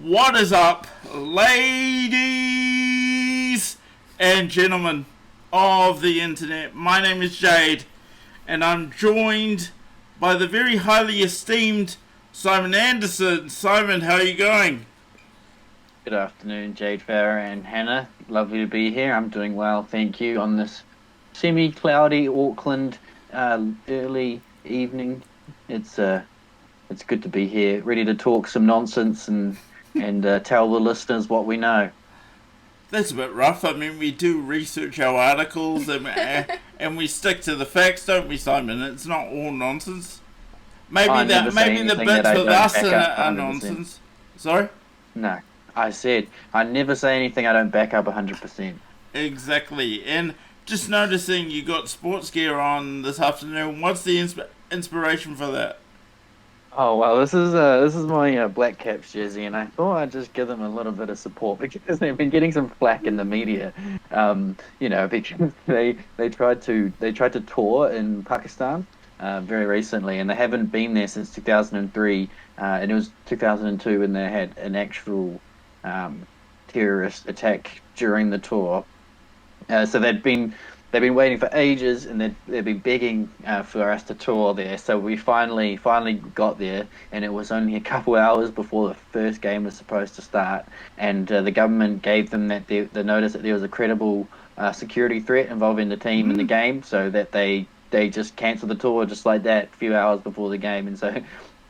What is up, ladies and gentlemen of the internet? My name is Jade, and I'm joined by the very highly esteemed Simon Anderson. Simon, how are you going? Good afternoon, Jade, Farah, and Hannah. Lovely to be here. I'm doing well, thank you, on this semi-cloudy Auckland early evening. It's good to be here, ready to talk some nonsense and tell the listeners what we know. That's a bit rough. I mean, we do research our articles and we stick to the facts, don't we, Simon? It's not all nonsense. Maybe the bits with us are nonsense. Sorry? No, I said I never say anything I don't back up 100%. Exactly. And just noticing you got sports gear on this afternoon. What's the inspiration for that? Oh well, this is my Black Caps jersey, and I thought I'd just give them a little bit of support because they've been getting some flack in the media. Because they tried to tour in Pakistan very recently, and they haven't been there since 2003, and it was 2002 when they had an actual terrorist attack during the tour. So they've been waiting for ages, and they've been begging for us to tour there. So we finally got there, and it was only a couple hours before the first game was supposed to start. And the government gave them the notice that there was a credible security threat involving the team in the game, so that they just cancelled the tour just like that a few hours before the game. And so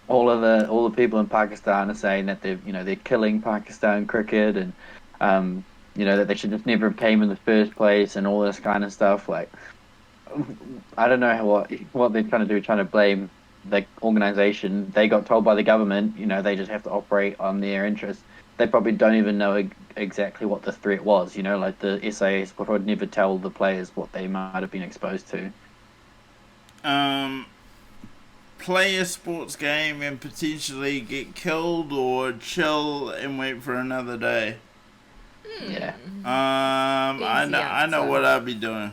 all the people in Pakistan are saying that they're killing Pakistan cricket, and that they should just never have came in the first place and all this kind of stuff. Like, I don't know what they're trying to do, trying to blame the organisation. They got told by the government, they just have to operate on their interests. They probably don't even know exactly what the threat was, like the SAS would never tell the players what they might have been exposed to. Play a sports game and potentially get killed, or chill and wait for another day? Yeah. I know what I'll be doing.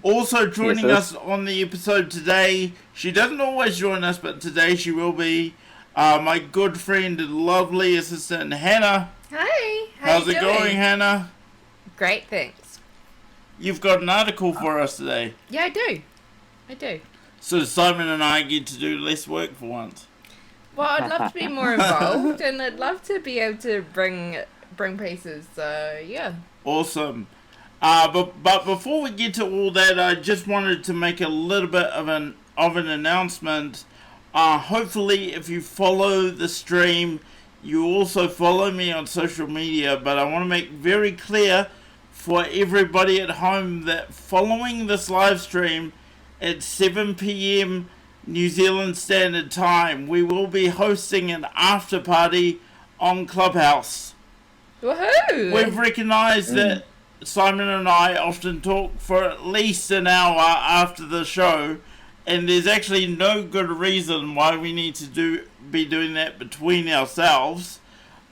Also joining us on the episode today, she doesn't always join us, but today she will be, my good friend and lovely assistant, Hannah. Hi. How's it going, Hannah? Great, thanks. You've got an article for us today. Yeah, I do. So Simon and I get to do less work for once. Well, I'd love to be more involved, and I'd love to be able to bring pieces, so yeah. Awesome. But before we get to all that, I just wanted to make a little bit of an announcement. Hopefully, if you follow the stream, you also follow me on social media, but I want to make very clear for everybody at home that following this live stream at 7 p.m. New Zealand Standard Time, we will be hosting an after party on Clubhouse. Woohoo! We've recognised that Simon and I often talk for at least an hour after the show, and there's actually no good reason why we need to be doing that between ourselves.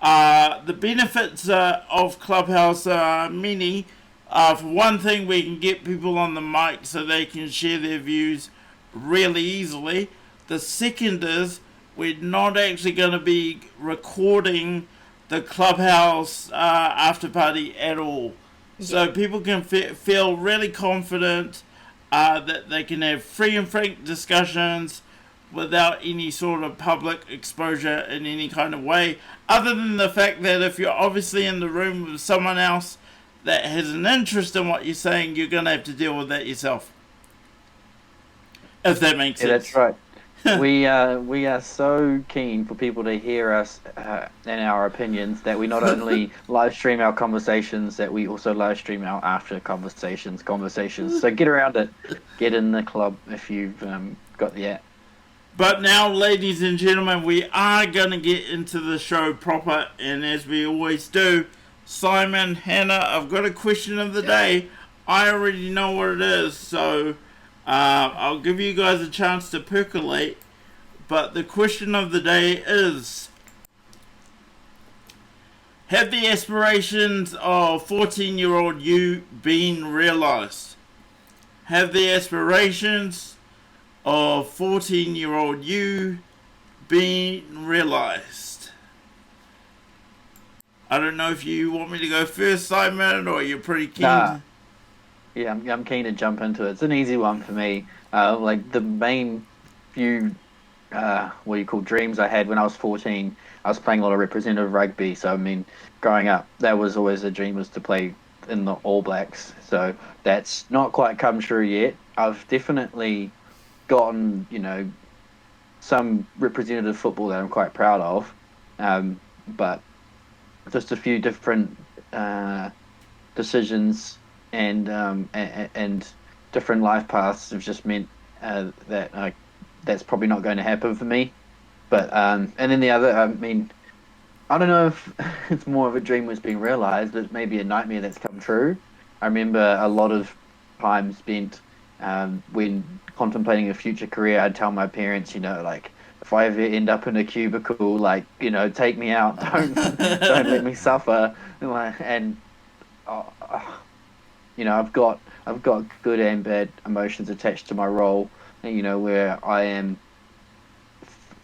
The benefits of Clubhouse are many. For one thing, we can get people on the mic so they can share their views really easily. The second is we're not actually going to be recording the Clubhouse after party at all. So people can feel really confident that they can have free and frank discussions without any sort of public exposure in any kind of way, other than the fact that if you're obviously in the room with someone else that has an interest in what you're saying, you're going to have to deal with that yourself. If that makes sense. That's right. we are so keen for people to hear us and our opinions that we not only live stream our conversations, that we also live stream our after conversations. So get around it, get in the club if you've got the app. But now, ladies and gentlemen, we are going to get into the show proper, and as we always do, Simon, Hannah, I've got a question of the day. I already know what it is, so I'll give you guys a chance to percolate, but the question of the day is, have the aspirations of 14-year-old you been realised? Have the aspirations of 14-year-old you been realised? I don't know if you want me to go first, Simon, or you're pretty keen. Nah. Yeah, I'm keen to jump into it. It's an easy one for me. Like the main few, what you call dreams I had when I was 14. I was playing a lot of representative rugby. So I mean, growing up, that was always a dream, was to play in the All Blacks. So that's not quite come true yet. I've definitely gotten, some representative football that I'm quite proud of. But just a few different decisions and different life paths have just meant that that's probably not going to happen for me. But and then the other, I mean, I don't know if it's more of a dream that's being realized, but maybe a nightmare that's come true. I remember a lot of time spent when contemplating a future career. I'd tell my parents, like, if I ever end up in a cubicle, like, take me out, don't let me suffer. And I've got good and bad emotions attached to my role, where I am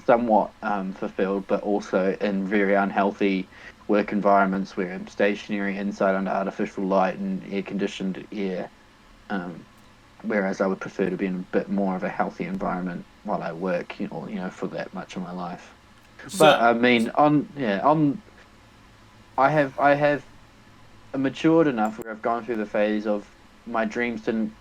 somewhat fulfilled, but also in very unhealthy work environments where I'm stationary inside under artificial light and air conditioned air. Whereas I would prefer to be in a bit more of a healthy environment while I work, for that much of my life. But I mean, I have matured enough where I've gone through the phase of my dreams didn't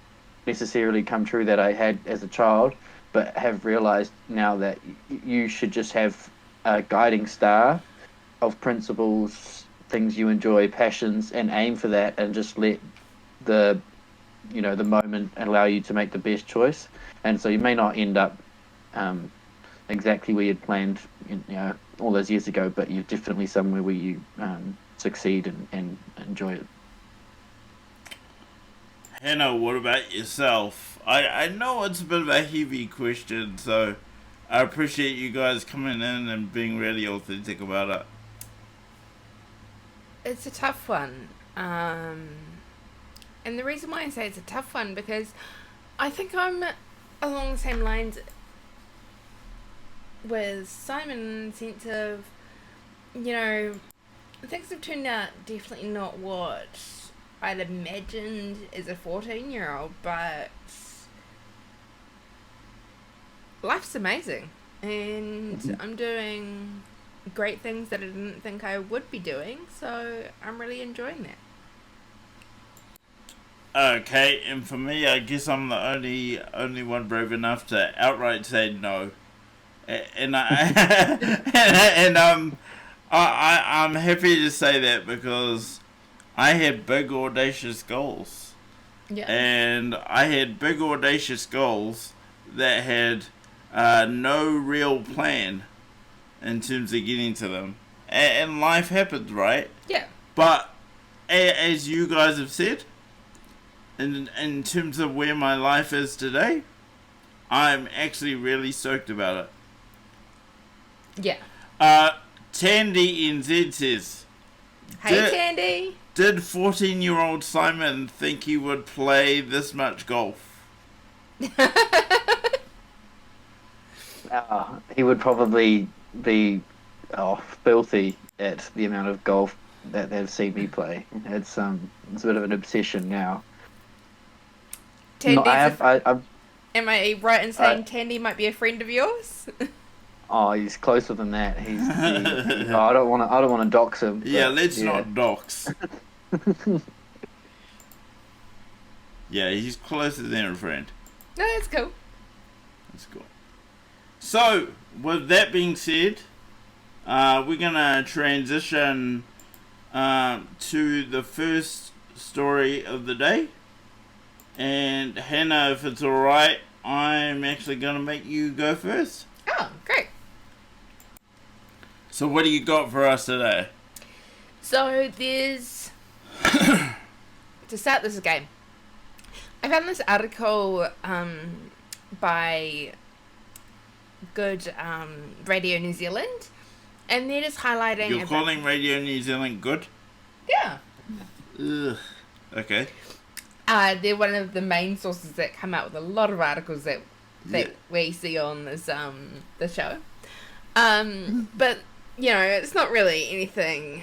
necessarily come true that I had as a child, but have realized now that you should just have a guiding star of principles, things you enjoy, passions, and aim for that, and just let the the moment allow you to make the best choice. And so you may not end up exactly where you'd planned all those years ago, but you're definitely somewhere where you succeed and enjoy it. Hannah, what about yourself? I know it's a bit of a heavy question, so I appreciate you guys coming in and being really authentic about it. It's a tough one. And the reason why I say it's a tough one, because I think I'm along the same lines with Simon in the sense of, things have turned out definitely not what I'd imagined as a 14-year-old, but life's amazing. And I'm doing great things that I didn't think I would be doing, so I'm really enjoying that. Okay, and for me, I guess I'm the only one brave enough to outright say no, and I'm happy to say that because I had big audacious goals, and I had big audacious goals that had no real plan in terms of getting to them, and life happens, right? Yeah. But as you guys have said, in terms of where my life is today, I'm actually really stoked about Yeah. it. Tandy NZ says, Hey, Tandy. Did 14-year-old Simon think he would play this much golf? He would probably be filthy at the amount of golf that they've seen me play. It's a bit of an obsession now. Tandy, no, am I right in saying Tandy might be a friend of yours? Oh, he's closer than that. I don't want to dox him. Yeah, let's not dox. Yeah, he's closer than a friend. No, that's cool. That's cool. So, with that being said, we're gonna transition to the first story of the day. And Hannah, if it's alright, I'm actually going to make you go first. Oh, great. So what do you got for us today? So there's... to start this game, I found this article by good Radio New Zealand, and they're just highlighting... You're calling Radio New Zealand good? Yeah. Ugh. Okay. They're one of the main sources that come out with a lot of articles that we see on this the show. But it's not really anything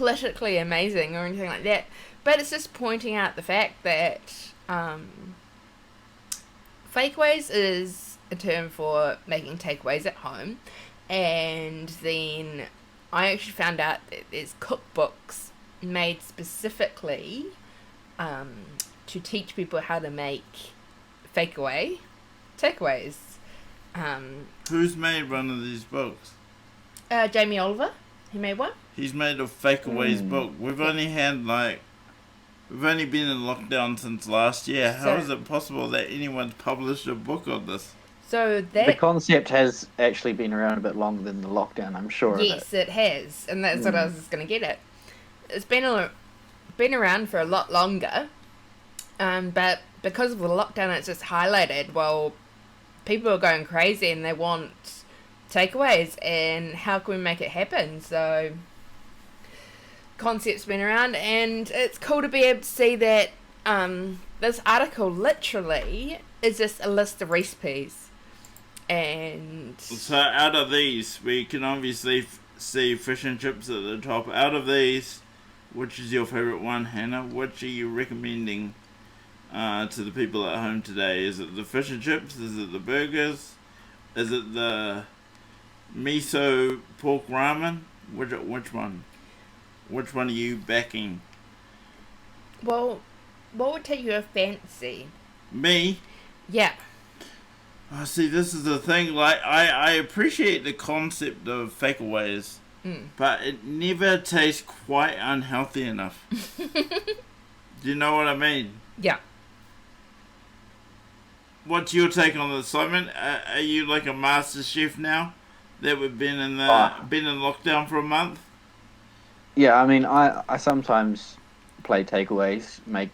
politically amazing or anything like that, but it's just pointing out the fact that Fakeaways is a term for making takeaways at home, and then I actually found out that there's cookbooks made specifically to teach people how to make takeaways. Who's made one of these books? Jamie Oliver, he made one. He's made a Fakeaways book. We've only been in lockdown since last year. How is it possible that anyone's published a book on this? So the concept has actually been around a bit longer than the lockdown, I'm sure. Yes, it has, and that's what I was going to get at. It's been around for a lot longer, but because of the lockdown, it's just highlighted. Well, people are going crazy and they want takeaways, and how can we make it happen? So, concept's been around, and it's cool to be able to see that this article literally is just a list of recipes. And so out of these, we can obviously see fish and chips at the top. Out of these, which is your favourite one, Hannah? Which are you recommending to the people at home today? Is it the fish and chips? Is it the burgers? Is it the miso pork ramen? Which one? Which one are you backing? Well, what would take your fancy? Me? Yeah. Oh, see, this is the thing. Like, I appreciate the concept of Fakeaways, but it never tastes quite unhealthy enough. Do you know what I mean? Yeah. What's your take on this, Simon? Are you like a master chef now that we've been in lockdown for a month? Yeah, I mean, I sometimes play takeaways, make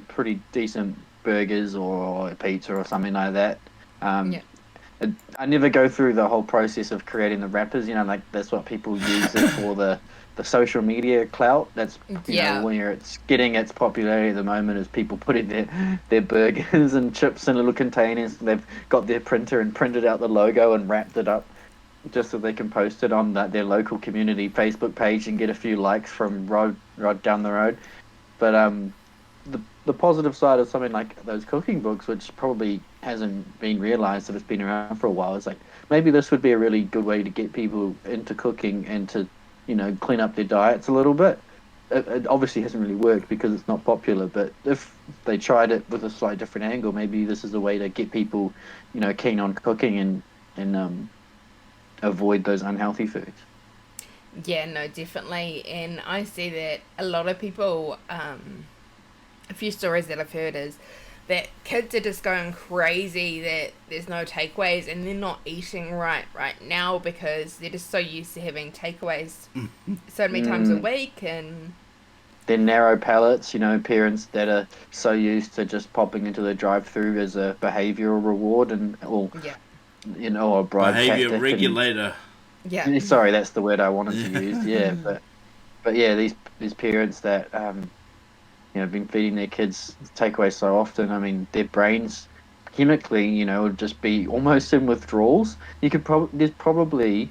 pretty decent burgers or pizza or something like that. I never go through the whole process of creating the wrappers. Like that's what people use it for the social media clout. That's where it's getting its popularity at the moment is people putting their burgers and chips in little containers. They've got their printer and printed out the logo and wrapped it up just so they can post it on their local community Facebook page and get a few likes from Rod down the road. But the positive side of something like those cooking books, which probably hasn't been realised that it's been around for a while, is like maybe this would be a really good way to get people into cooking and to clean up their diets a little bit. It obviously hasn't really worked because it's not popular, but if they tried it with a slightly different angle, maybe this is a way to get people keen on cooking and avoid those unhealthy foods. Yeah, no, definitely. And I see that a lot of people, a few stories that I've heard is that kids are just going crazy that there's no takeaways and they're not eating right now because they're just so used to having takeaways so many times a week, and they're narrow palates, parents that are so used to just popping into the drive-through as a behavioural reward or a bribe behaviour regulator. Yeah. Sorry, that's the word I wanted to use. Yeah, but yeah, these parents that been feeding their kids takeaways so often. I mean, their brains chemically, would just be almost in withdrawals. There's probably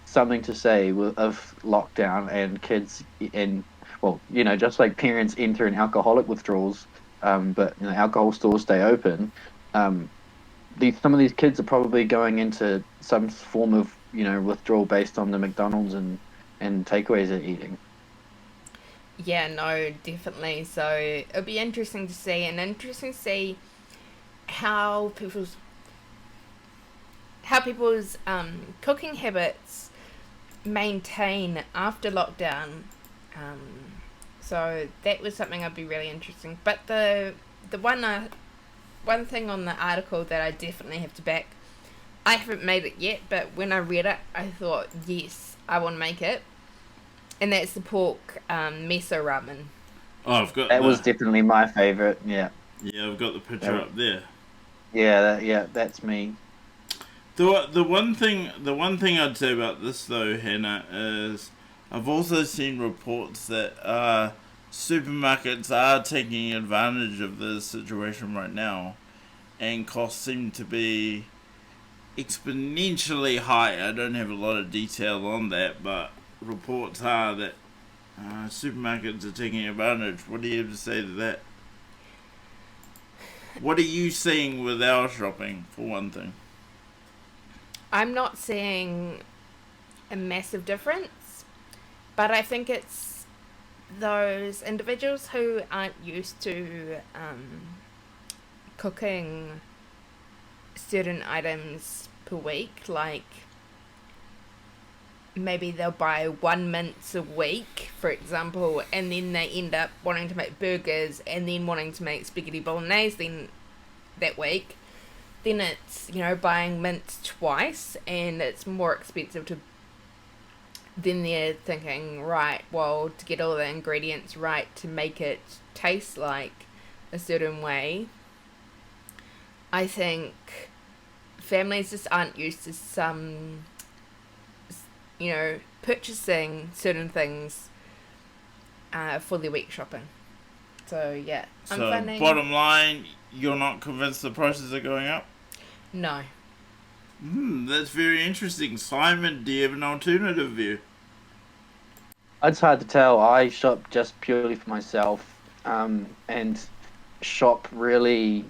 something to say of lockdown and kids and just like parents enter in alcoholic withdrawals, but alcohol stores stay open. Some of these kids are probably going into some form of withdrawal based on the McDonald's and takeaways they're eating. Yeah, no, definitely. So it'll be interesting to see, how people's cooking habits maintain after lockdown. So that was something I'd be really interesting. But the one thing on the article that I definitely have to back, I haven't made it yet, but when I read it, I thought, yes, I want to make it. And that's the pork miso ramen. Oh, I've got that. Was definitely my favourite. Yeah. Yeah, I've got the picture up there. Yeah, that's me. The one thing I'd say about this though, Hannah, is I've also seen reports that supermarkets are taking advantage of the situation right now, and costs seem to be exponentially high. I don't have a lot of detail on that, but reports are that supermarkets are taking advantage. What do you have to say to that? What are you seeing with our shopping, for one thing? I'm not seeing a massive difference, but I think it's those individuals who aren't used to cooking certain items per week, like maybe they'll buy one mince a week, for example, and then they end up wanting to make burgers and then wanting to make spaghetti bolognese then that week. Then it's, buying mince twice and it's more expensive to. Then they're thinking, right, well, to get all the ingredients right to make it taste like a certain way, I think families just aren't used to purchasing certain things for their week shopping. So, yeah. Bottom line, you're not convinced the prices are going up? No. That's very interesting. Simon, do you have an alternative view? It's hard to tell. I shop just purely for myself, and shop really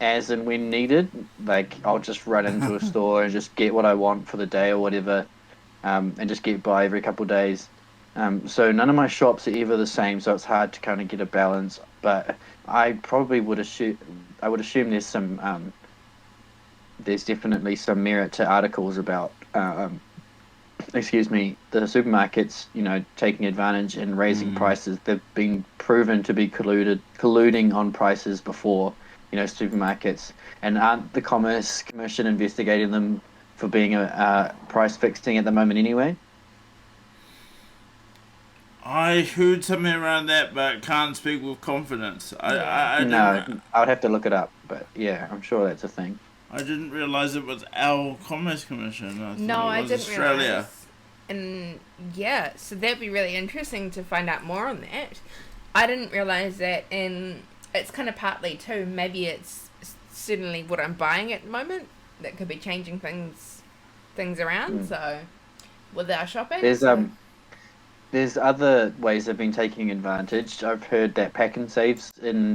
as and when needed. Like, I'll just run into a store and just get what I want for the day or whatever, and just get by every couple of days. So none of my shops are ever the same, so it's hard to kind of get a balance. But I probably would assume there's definitely some merit to articles about the supermarkets, taking advantage and raising prices. They've been proven to be colluding on prices before, supermarkets, and aren't the Commerce Commission investigating them for being a price fixing at the moment anyway? I heard something around that, but can't speak with confidence. I would have to look it up, but yeah, I'm sure that's a thing. I didn't realise it was our Commerce Commission. I didn't Australia. realise. And yeah, so that'd be really interesting to find out more on that. I didn't realise that, and it's kind of partly too, maybe it's certainly what I'm buying at the moment that could be changing things around. So with our shopping, there's other ways they've been taking advantage. I've heard that Pack and Saves in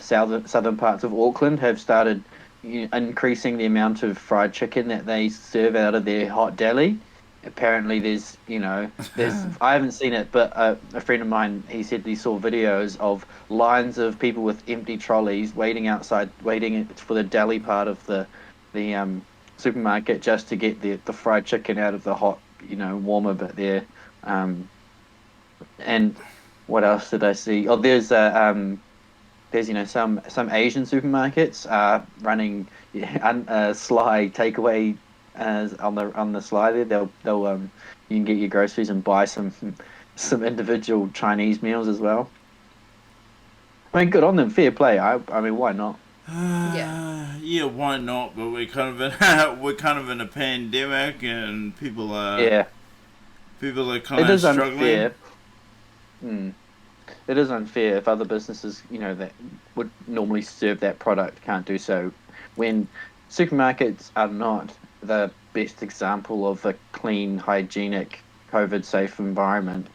southern parts of Auckland have started increasing the amount of fried chicken that they serve out of their hot deli. Apparently there's I haven't seen it, but a friend of mine, he said he saw videos of lines of people with empty trolleys waiting for the deli part of the supermarket just to get the fried chicken out of the hot, warmer bit there. And what else did I see? Oh, there's some Asian supermarkets running sly takeaway on the sly there. They'll you can get your groceries and buy some individual Chinese meals as well. I mean, good on them, fair play. I mean, why not? Yeah, why not? But we're kind of in a pandemic, and people are kind of struggling. Unfair. It is unfair if other businesses, that would normally serve that product can't do so. When supermarkets are not the best example of a clean, hygienic, COVID-safe environment,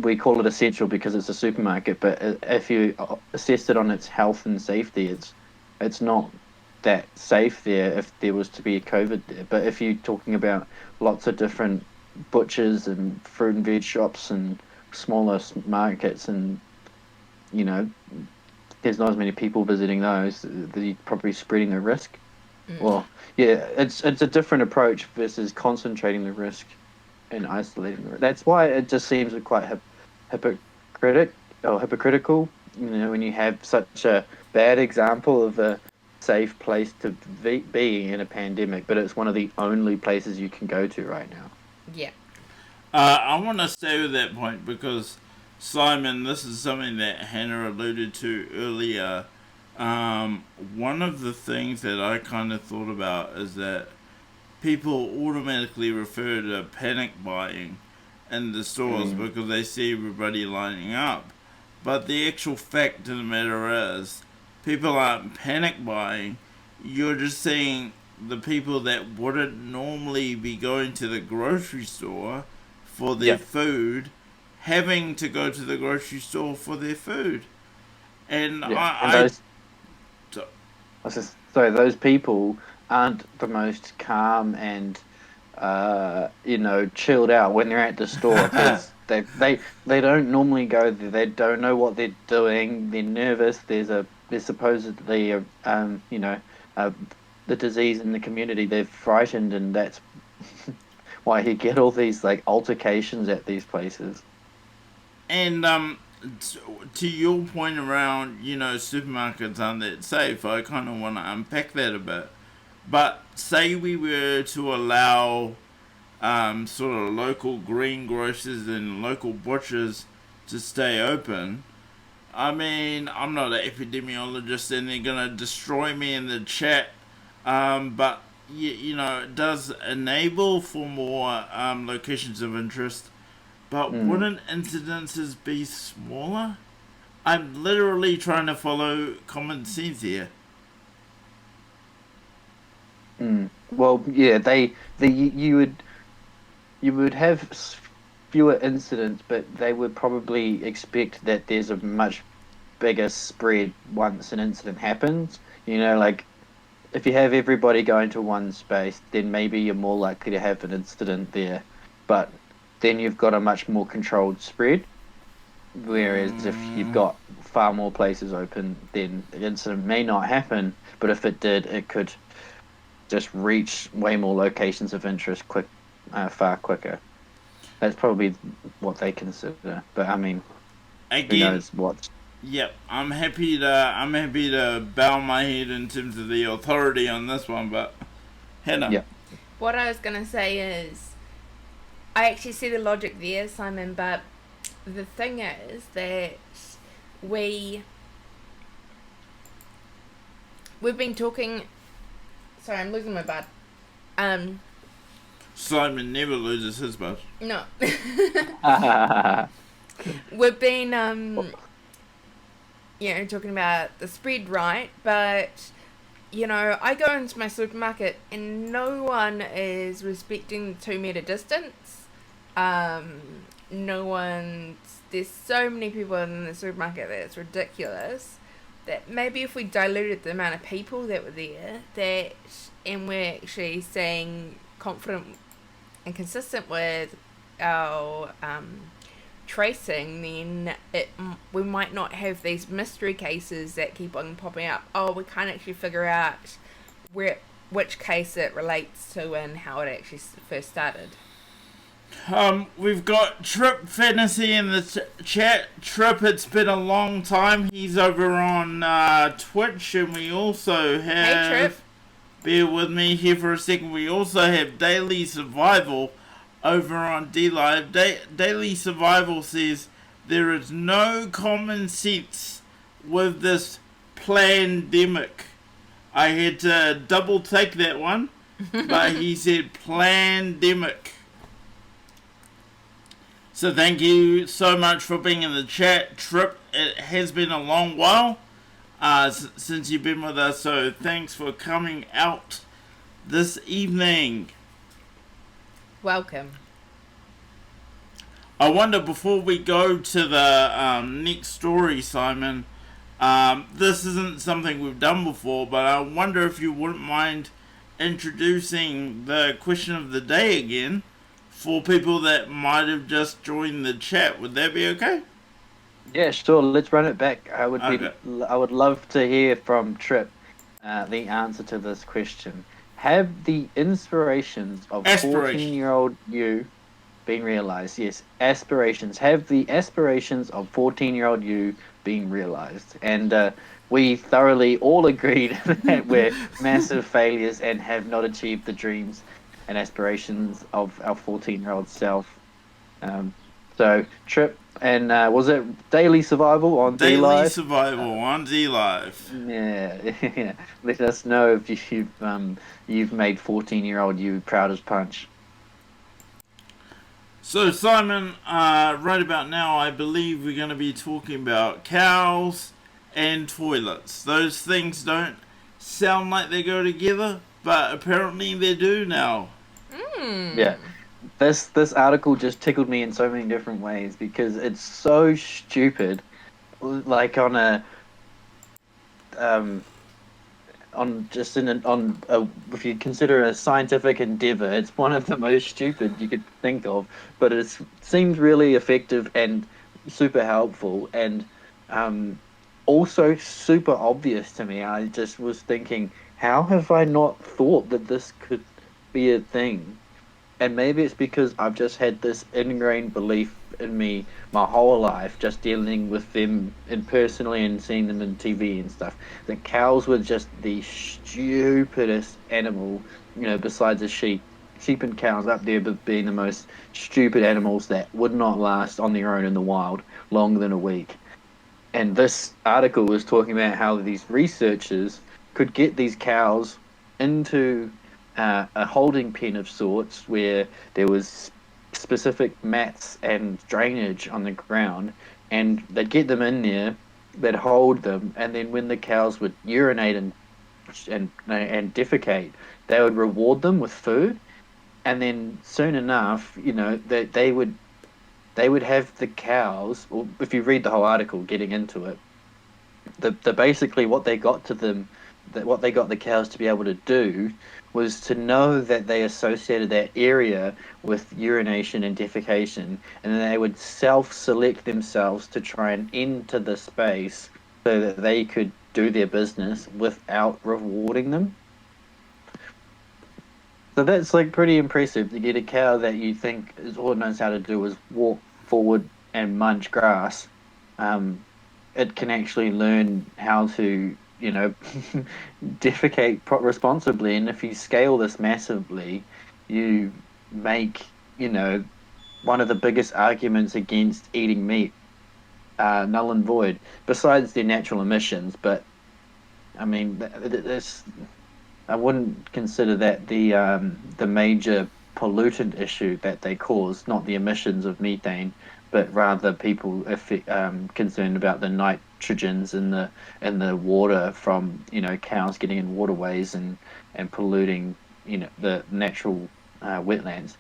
we call it essential because it's a supermarket. But if you assess it on its health and safety, it's not that safe there if there was to be a COVID there. But if you're talking about lots of different butchers and fruit and veg shops and smaller markets, and there's not as many people visiting those, you're probably spreading the risk. Well, yeah, it's a different approach versus concentrating the risk and isolating the risk. That's why it just seems quite hypocritical, when you have such a bad example of a safe place to be in a pandemic, but it's one of the only places you can go to right now. Yeah. I want to stay with that point because, Simon, this is something that Hannah alluded to earlier. One of the things that I kind of thought about is that people automatically refer to panic buying in the stores because they see everybody lining up. But the actual fact of the matter is, people aren't panic buying. You're just seeing the people that wouldn't normally be going to the grocery store for their food having to go to the grocery store for their food. And those people aren't the most calm and chilled out when they're at the store, because they don't normally go there. They don't know what they're doing. They're nervous. There's supposedly the disease in the community. They're frightened, and that's why you get all these like altercations at these places. And to your point around, supermarkets aren't that safe, I kind of want to unpack that a bit. But say we were to allow sort of local greengrocers and local butchers to stay open. I mean, I'm not an epidemiologist and they're going to destroy me in the chat, but it does enable for more locations of interest. But wouldn't incidences be smaller? I'm literally trying to follow common sense here. Well, yeah, you would have fewer incidents, but they would probably expect that there's a much bigger spread once an incident happens. Like if you have everybody going to one space, then maybe you're more likely to have an incident there. But then you've got a much more controlled spread. Whereas if you've got far more places open, then the incident may not happen. But if it did, it could just reach way more locations of interest far quicker. That's probably what they consider. But I mean, again, who knows what? Yep, I'm happy to bow my head in terms of the authority on this one, but Hannah. Yeah. What I was gonna say is, I actually see the logic there, Simon. But the thing is that we've been talking. Sorry, I'm losing my butt. Simon never loses his butt. No. We've been, talking about the spread, right? But, I go into my supermarket and no one is respecting the 2 meter distance. There's so many people in the supermarket that it's ridiculous. That maybe if we diluted the amount of people that were there, and we're actually staying confident and consistent with our tracing, then we might not have these mystery cases that keep on popping up. Oh, we can't actually figure out which case it relates to and how it actually first started. We've got Trip Fantasy in the chat. Trip, it's been a long time. He's over on Twitch, and we also have... Hey, Trip. Bear with me here for a second. We also have Daily Survival over on DLive. Daily Survival says, there is no common sense with this plandemic. I had to double take that one, but he said plandemic. So thank you so much for being in the chat, Trip. It has been a long while since you've been with us, so thanks for coming out this evening. Welcome. I wonder, before we go to the next story, Simon, this isn't something we've done before, but I wonder if you wouldn't mind introducing the question of the day again for people that might have just joined the chat. Would that be okay? Yeah, sure. Let's run it back. I would love to hear from Trip the answer to this question. Have the inspirations of 14-year-old you been realized? Yes, aspirations. Have the aspirations of 14-year-old you been realized? And we thoroughly all agreed that we're massive failures and have not achieved the dreams and aspirations of our 14-year-old self. So, Trip, and was it Daily Survival on Daily DLive? Daily Survival on DLive. Yeah. Let us know if you've made 14-year-old you proud as punch. So, Simon, right about now, I believe we're going to be talking about cows and toilets. Those things don't sound like they go together, but apparently they do now. Yeah. this article just tickled me in so many different ways because it's so stupid. Like um if you consider a scientific endeavor, it's one of the most stupid you could think of, but it seems really effective and super helpful and um also super obvious to me. I just was thinking, how have I not thought that this could be a thing? And maybe it's because I've just had this ingrained belief in me my whole life, just dealing with them in personally and seeing them in TV and stuff, that cows were just the stupidest animal, besides the sheep. Sheep and cows up there being the most stupid animals that would not last on their own in the wild longer than a week. And this article was talking about how these researchers could get these cows into a holding pen of sorts where there was specific mats and drainage on the ground, and they'd get them in there, they'd hold them, and then when the cows would urinate and defecate, they would reward them with food, and then soon enough, that they would have the cows, or if you read the whole article, getting into it, the basically what they got to them, that what they got the cows to be able to do was to know that they associated that area with urination and defecation, and then they would self-select themselves to try and enter the space so that they could do their business without rewarding them. So that's like pretty impressive to get a cow that you think is all it knows how to do is walk forward and munch grass. It can actually learn how to, defecate responsibly. And if you scale this massively, you make, one of the biggest arguments against eating meat null and void, besides their natural emissions. But I mean, that's I wouldn't consider that the major pollutant issue that they cause, not the emissions of methane, but rather people concerned about the nitrogens in the water from cows getting in waterways and polluting the natural wetlands.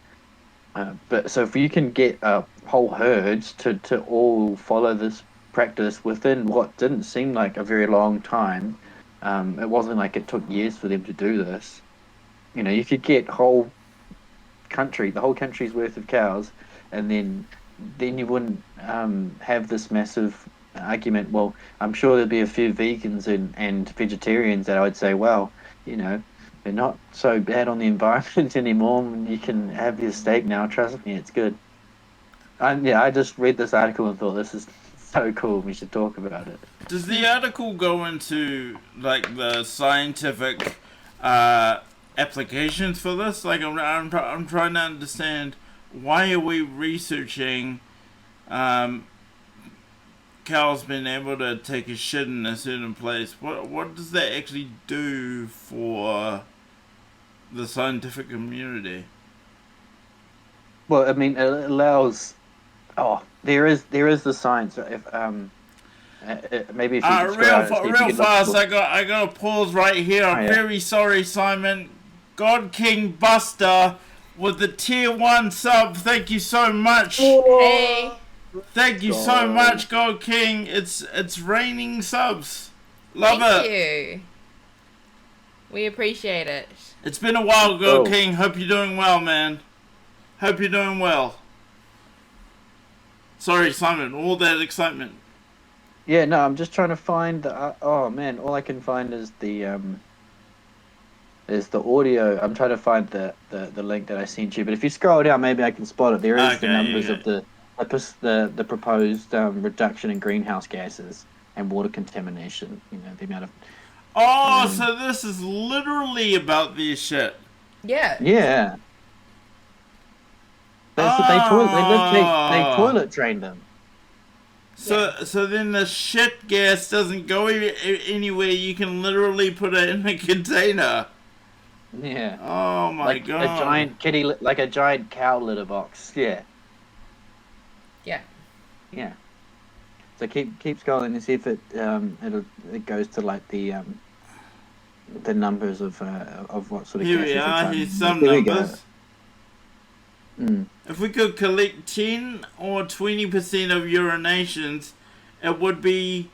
But so if you can get whole herds to all follow this practice within what didn't seem like a very long time, it wasn't like it took years for them to do this. You could get the whole country's worth of cows, and then you wouldn't have this massive argument. Well, I'm sure there'd be a few vegans and vegetarians that I would say, well, they're not so bad on the environment anymore. You can have your steak now. Trust me, it's good. I just read this article and thought this is so cool. We should talk about it. Does the article go into like the scientific applications for this? Like, I'm trying to understand, why are we researching cows being able to take a shit in a certain place? What does that actually do for the scientific community? Well, I mean, it allows. Oh, there is the science. If maybe if you could scroll out and see if you real could look fast, for- I got to pause right here. I'm yeah. very sorry, Simon. God King Buster with the tier 1 sub. Thank you so much. Hey. Thank you so much, God King. It's raining subs. Love Thank it. you. We appreciate it. It's been a while, God King. Hope you're doing well, man. Hope you're doing well. Sorry, Simon. All that excitement. Yeah, no, I'm just trying to find the. Oh man, all I can find is the audio. I'm trying to find the link that I sent you. But if you scroll down, maybe I can spot it. There is the numbers of the proposed reduction in greenhouse gases and water contamination. The amount of. Oh, so this is literally about this shit. Yeah. Yeah. That's what they toilet drain them. So then the shit gas doesn't go anywhere. You can literally put it in a container. Yeah. Oh my god. A giant like a giant cow litter box. Yeah. Yeah. Yeah. So keep scrolling and see if it goes to like the numbers of what sort of. Here we are. Here's some Here numbers. If we could collect 10 or 20% of urinations, it would be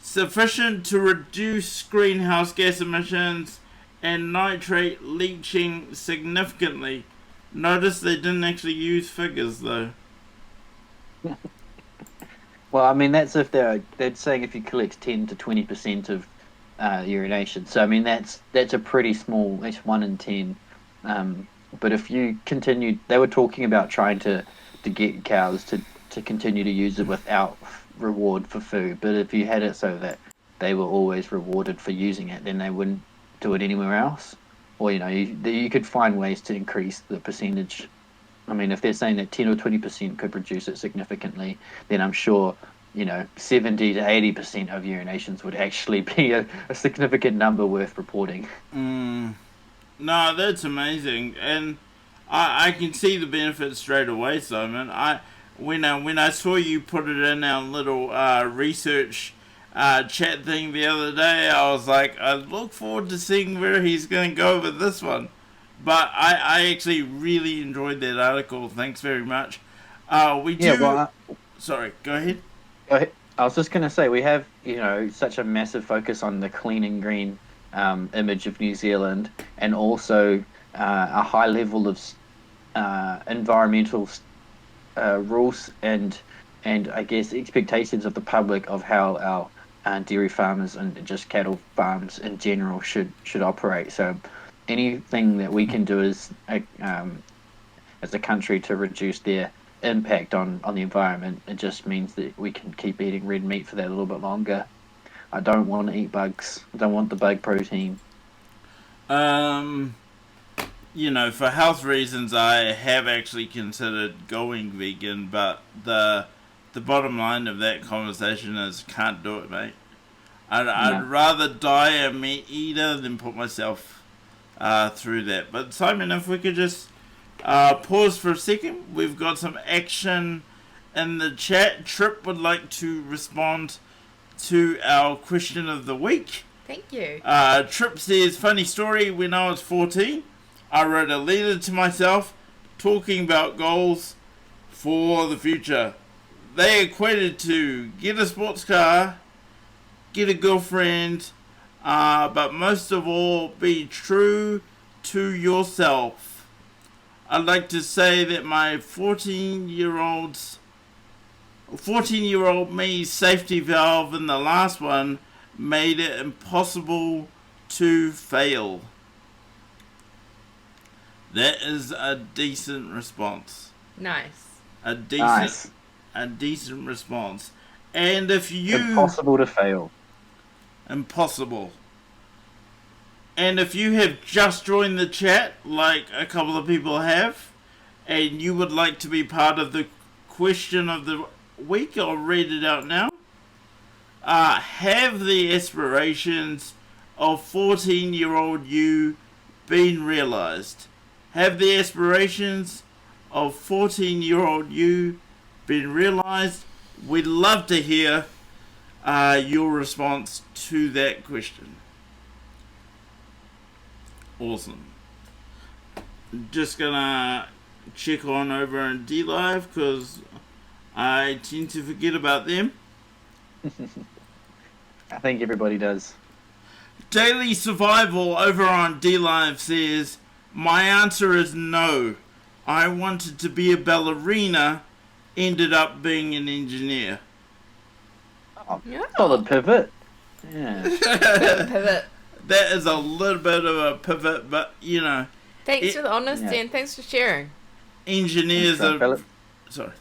sufficient to reduce greenhouse gas emissions and nitrate leaching significantly. Notice they didn't actually use figures though. Well, I mean, that's if they're saying if you collect 10 to 20% of urination. So I mean, that's a pretty small. That's 1 in 10. But if you continued, they were talking about trying to get cows to continue to use it without reward for food. But if you had it so that they were always rewarded for using it, then they wouldn't do it anywhere else. Or you could find ways to increase the percentage. I mean, if they're saying that 10 or 20% could reduce it significantly, then I'm sure 70 to 80% of urinations would actually be a significant number worth reporting. No, that's amazing, and I can see the benefits straight away, Simon. When I saw you put it in our little research chat thing the other day, I was like, I look forward to seeing where he's going to go with this one. But I actually really enjoyed that article. Thanks very much. We do. Yeah, well, Sorry, go ahead. I was just going to say, we have, such a massive focus on the clean and green image of New Zealand, and also a high level of environmental rules and I guess expectations of the public of how our dairy farmers and just cattle farms in general should operate. So anything that we can do as a country to reduce their impact on the environment, it just means that we can keep eating red meat for that a little bit longer. I don't want to eat bugs. I don't want the bug protein. For health reasons, I have actually considered going vegan, but the bottom line of that conversation is can't do it, mate. I'd rather die a meat eater than put myself through that. But Simon, if we could just pause for a second. We've got some action in the chat. Trip would like to respond to our question of the week. Thank you. Trip says, funny story, when I was 14, I wrote a letter to myself talking about goals for the future. They equated to get a sports car, get a girlfriend, but most of all, be true to yourself. I'd like to say that my 14-year-old me's safety valve in the last one made it impossible to fail. That is a decent response. Nice. A decent response. And if you... Impossible to fail. Impossible. And if you have just joined the chat, like a couple of people have, and you would like to be part of the question of the week, I'll read it out now. Have the aspirations of 14-year-old you been realized? Have the aspirations of 14-year-old you been realized? We'd love to hear your response to that question. Awesome. Just gonna check on over in DLive because I tend to forget about them. I think everybody does. Daily Survival over on DLive says, my answer is no. I wanted to be a ballerina, ended up being an engineer. Oh, solid pivot. Yeah. Pivot. That is a little bit of a pivot, but Thanks for the honesty and thanks for sharing. Engineers are... Sorry.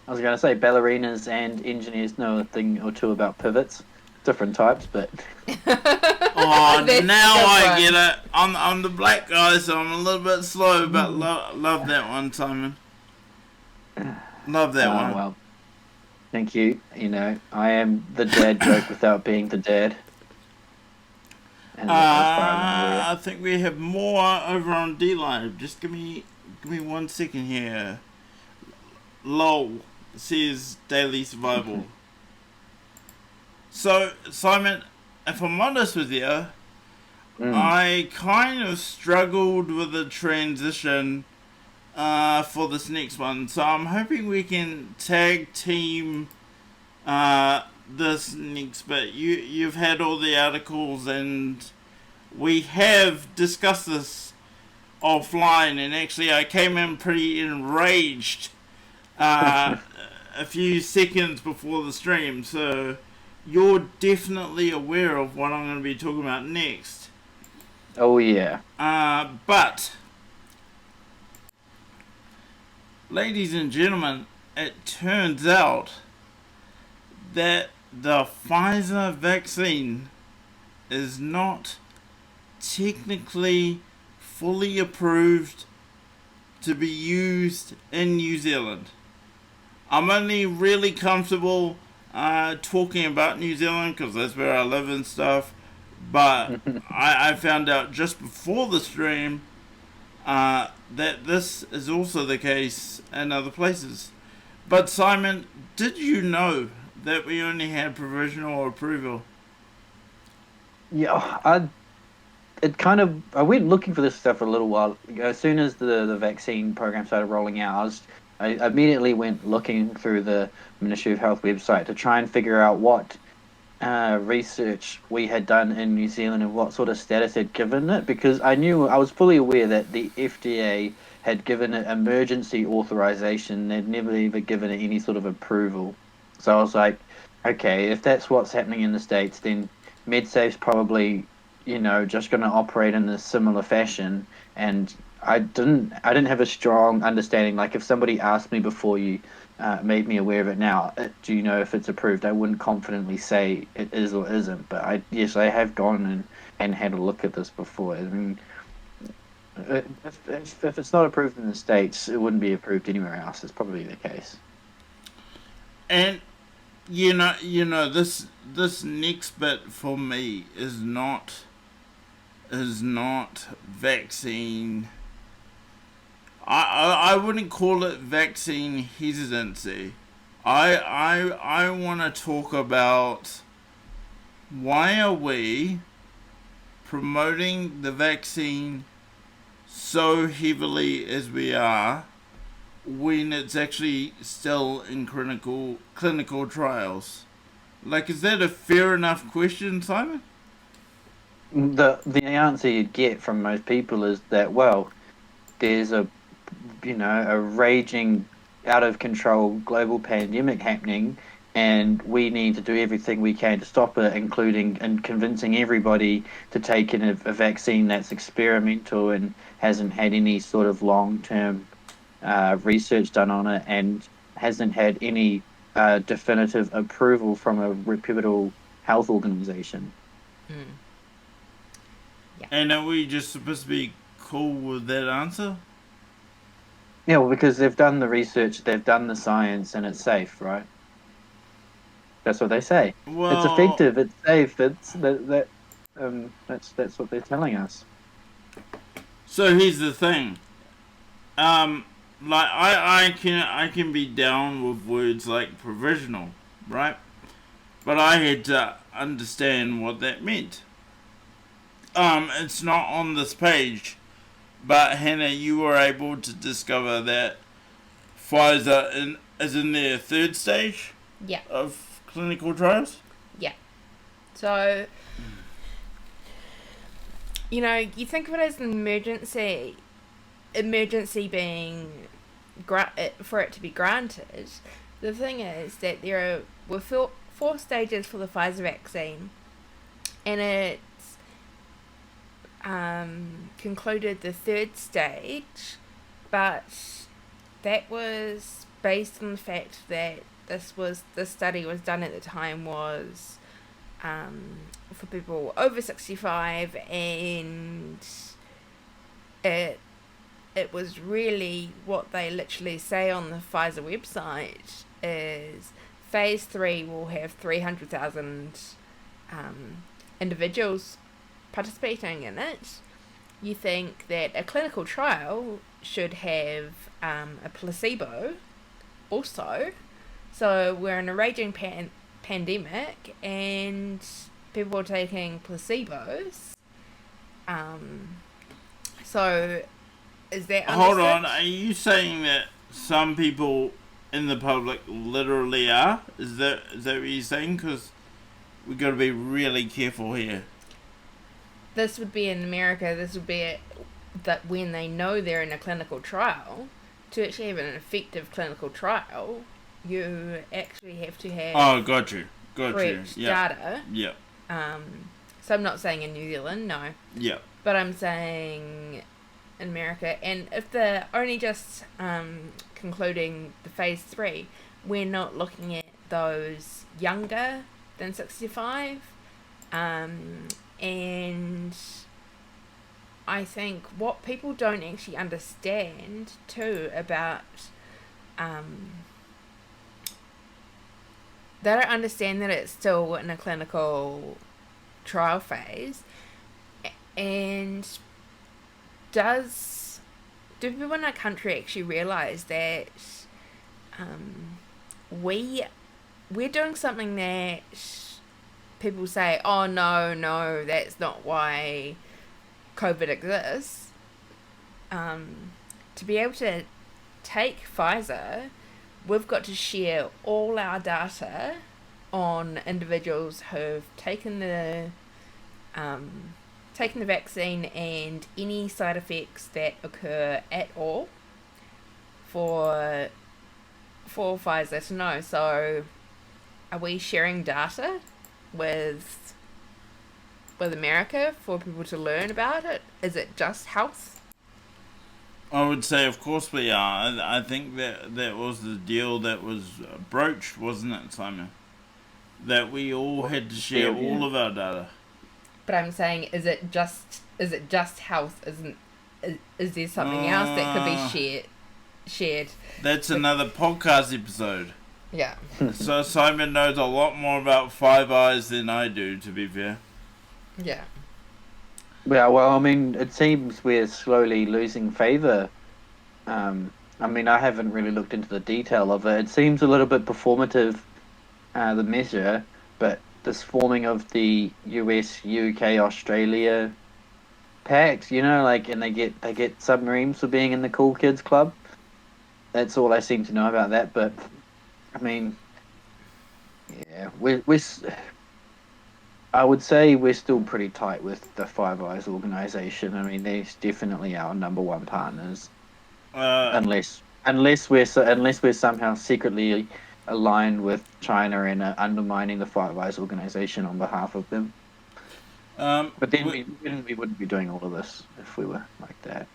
I was going to say ballerinas and engineers know a thing or two about pivots. Different types, but... Oh, now I get it. I'm the black guy, so I'm a little bit slow, but love that one, Simon. Love that one. Well, thank you. I am the dad joke without being the dad. I think we have more over on DLive. Just give me 1 second here. LOL says Daily Survival. So, Simon, if I'm honest with you, I kind of struggled with the transition for this next one. So I'm hoping we can tag team this next bit. You've had all the articles, and we have discussed this offline. And actually, I came in pretty enraged a few seconds before the stream. So you're definitely aware of what I'm going to be talking about next. Oh yeah. But, ladies and gentlemen, it turns out that the Pfizer vaccine is not technically fully approved to be used in New Zealand. I'm only really comfortable talking about New Zealand because that's where I live and stuff. But I found out just before the stream that this is also the case in other places. But Simon, did you know that we only had provisional approval? Yeah, I went looking for this stuff for a little while. As soon as the vaccine program started rolling out, I immediately went looking through the Ministry of Health website to try and figure out what research we had done in New Zealand and what sort of status had given it, because I was fully aware that the FDA had given it emergency authorization. They'd never ever given it any sort of approval. So I was like, okay, if that's what's happening in the States, then MedSafe's probably, just going to operate in a similar fashion. And I didn't have a strong understanding. Like, if somebody asked me before you made me aware of it now, do you know if it's approved? I wouldn't confidently say it is or isn't. But I have gone and had a look at this before. I mean, if it's not approved in the States, it wouldn't be approved anywhere else. It's probably the case. And this next bit for me is not vaccine. I wouldn't call it vaccine hesitancy. I want to talk about why are we promoting the vaccine so heavily as we are when it's actually still in clinical trials. Like, is that a fair enough question, Simon? The answer you'd get from most people is that, well, there's a raging, out of control global pandemic happening, and we need to do everything we can to stop it, including and convincing everybody to take in a vaccine that's experimental and hasn't had any sort of long-term research done on it and hasn't had any definitive approval from a reputable health organization. Yeah. And are we just supposed to be cool with that answer? Yeah, well, because they've done the research, they've done the science, and it's safe, right? That's what they say. Well, it's effective, it's safe, that's what they're telling us. So here's the thing. Like I can be down with words like provisional, right? But I had to understand what that meant. It's not on this page, but Hannah, you were able to discover that Pfizer is in their third stage of clinical trials? Yeah. So, you think of it as an emergency being for it to be granted. The thing is that there were four stages for the Pfizer vaccine, and it's concluded the third stage, but that was based on the fact that the study was done at the time was for people over 65, and it was really what they literally say on the Pfizer website is phase 3 will have 300,000 individuals participating in it. You think that a clinical trial should have a placebo also. So we're in a raging pandemic and people are taking placebos. So Is that Hold understood? on, are you saying that some people in the public literally are? Is that what you're saying? Because we got to be really careful here. This would be in America. This would be that when they know they're in a clinical trial, to actually have an effective clinical trial, you actually have to have Oh, got you. correct Yeah. data. Yeah. So I'm not saying in New Zealand, no, Yeah. but I'm saying in America. And if they're only just concluding the phase 3, we're not looking at those younger than 65. And I think what people don't actually understand too about they don't understand that it's still in a clinical trial phase. And do people in our country actually realise that we're doing something that people say, oh no, that's not why COVID exists. To be able to take Pfizer, we've got to share all our data on individuals who've taken the vaccine and any side effects that occur at all for Pfizer to know. So are we sharing data with America for people to learn about it? Is it just health? I would say, of course we are. I think that was the deal that was broached, wasn't it, Simon? That we all had to share all of our data. But I'm saying, is it just health? Is there something else that could be shared? That's another podcast episode. Yeah. So Simon knows a lot more about Five Eyes than I do, to be fair. Yeah. Yeah, well, I mean, it seems we're slowly losing favour. I mean, I haven't really looked into the detail of it. It seems a little bit performative, the measure, but this forming of the US, UK, Australia packs, you know, like, and they get submarines for being in the Cool Kids Club. That's all I seem to know about that. But I mean, yeah, I would say we're still pretty tight with the Five Eyes organization. I mean, they're definitely our number one partners, unless we're somehow secretly aligned with China and undermining the Five Eyes organization on behalf of them. But then we wouldn't be doing all of this if we were like that.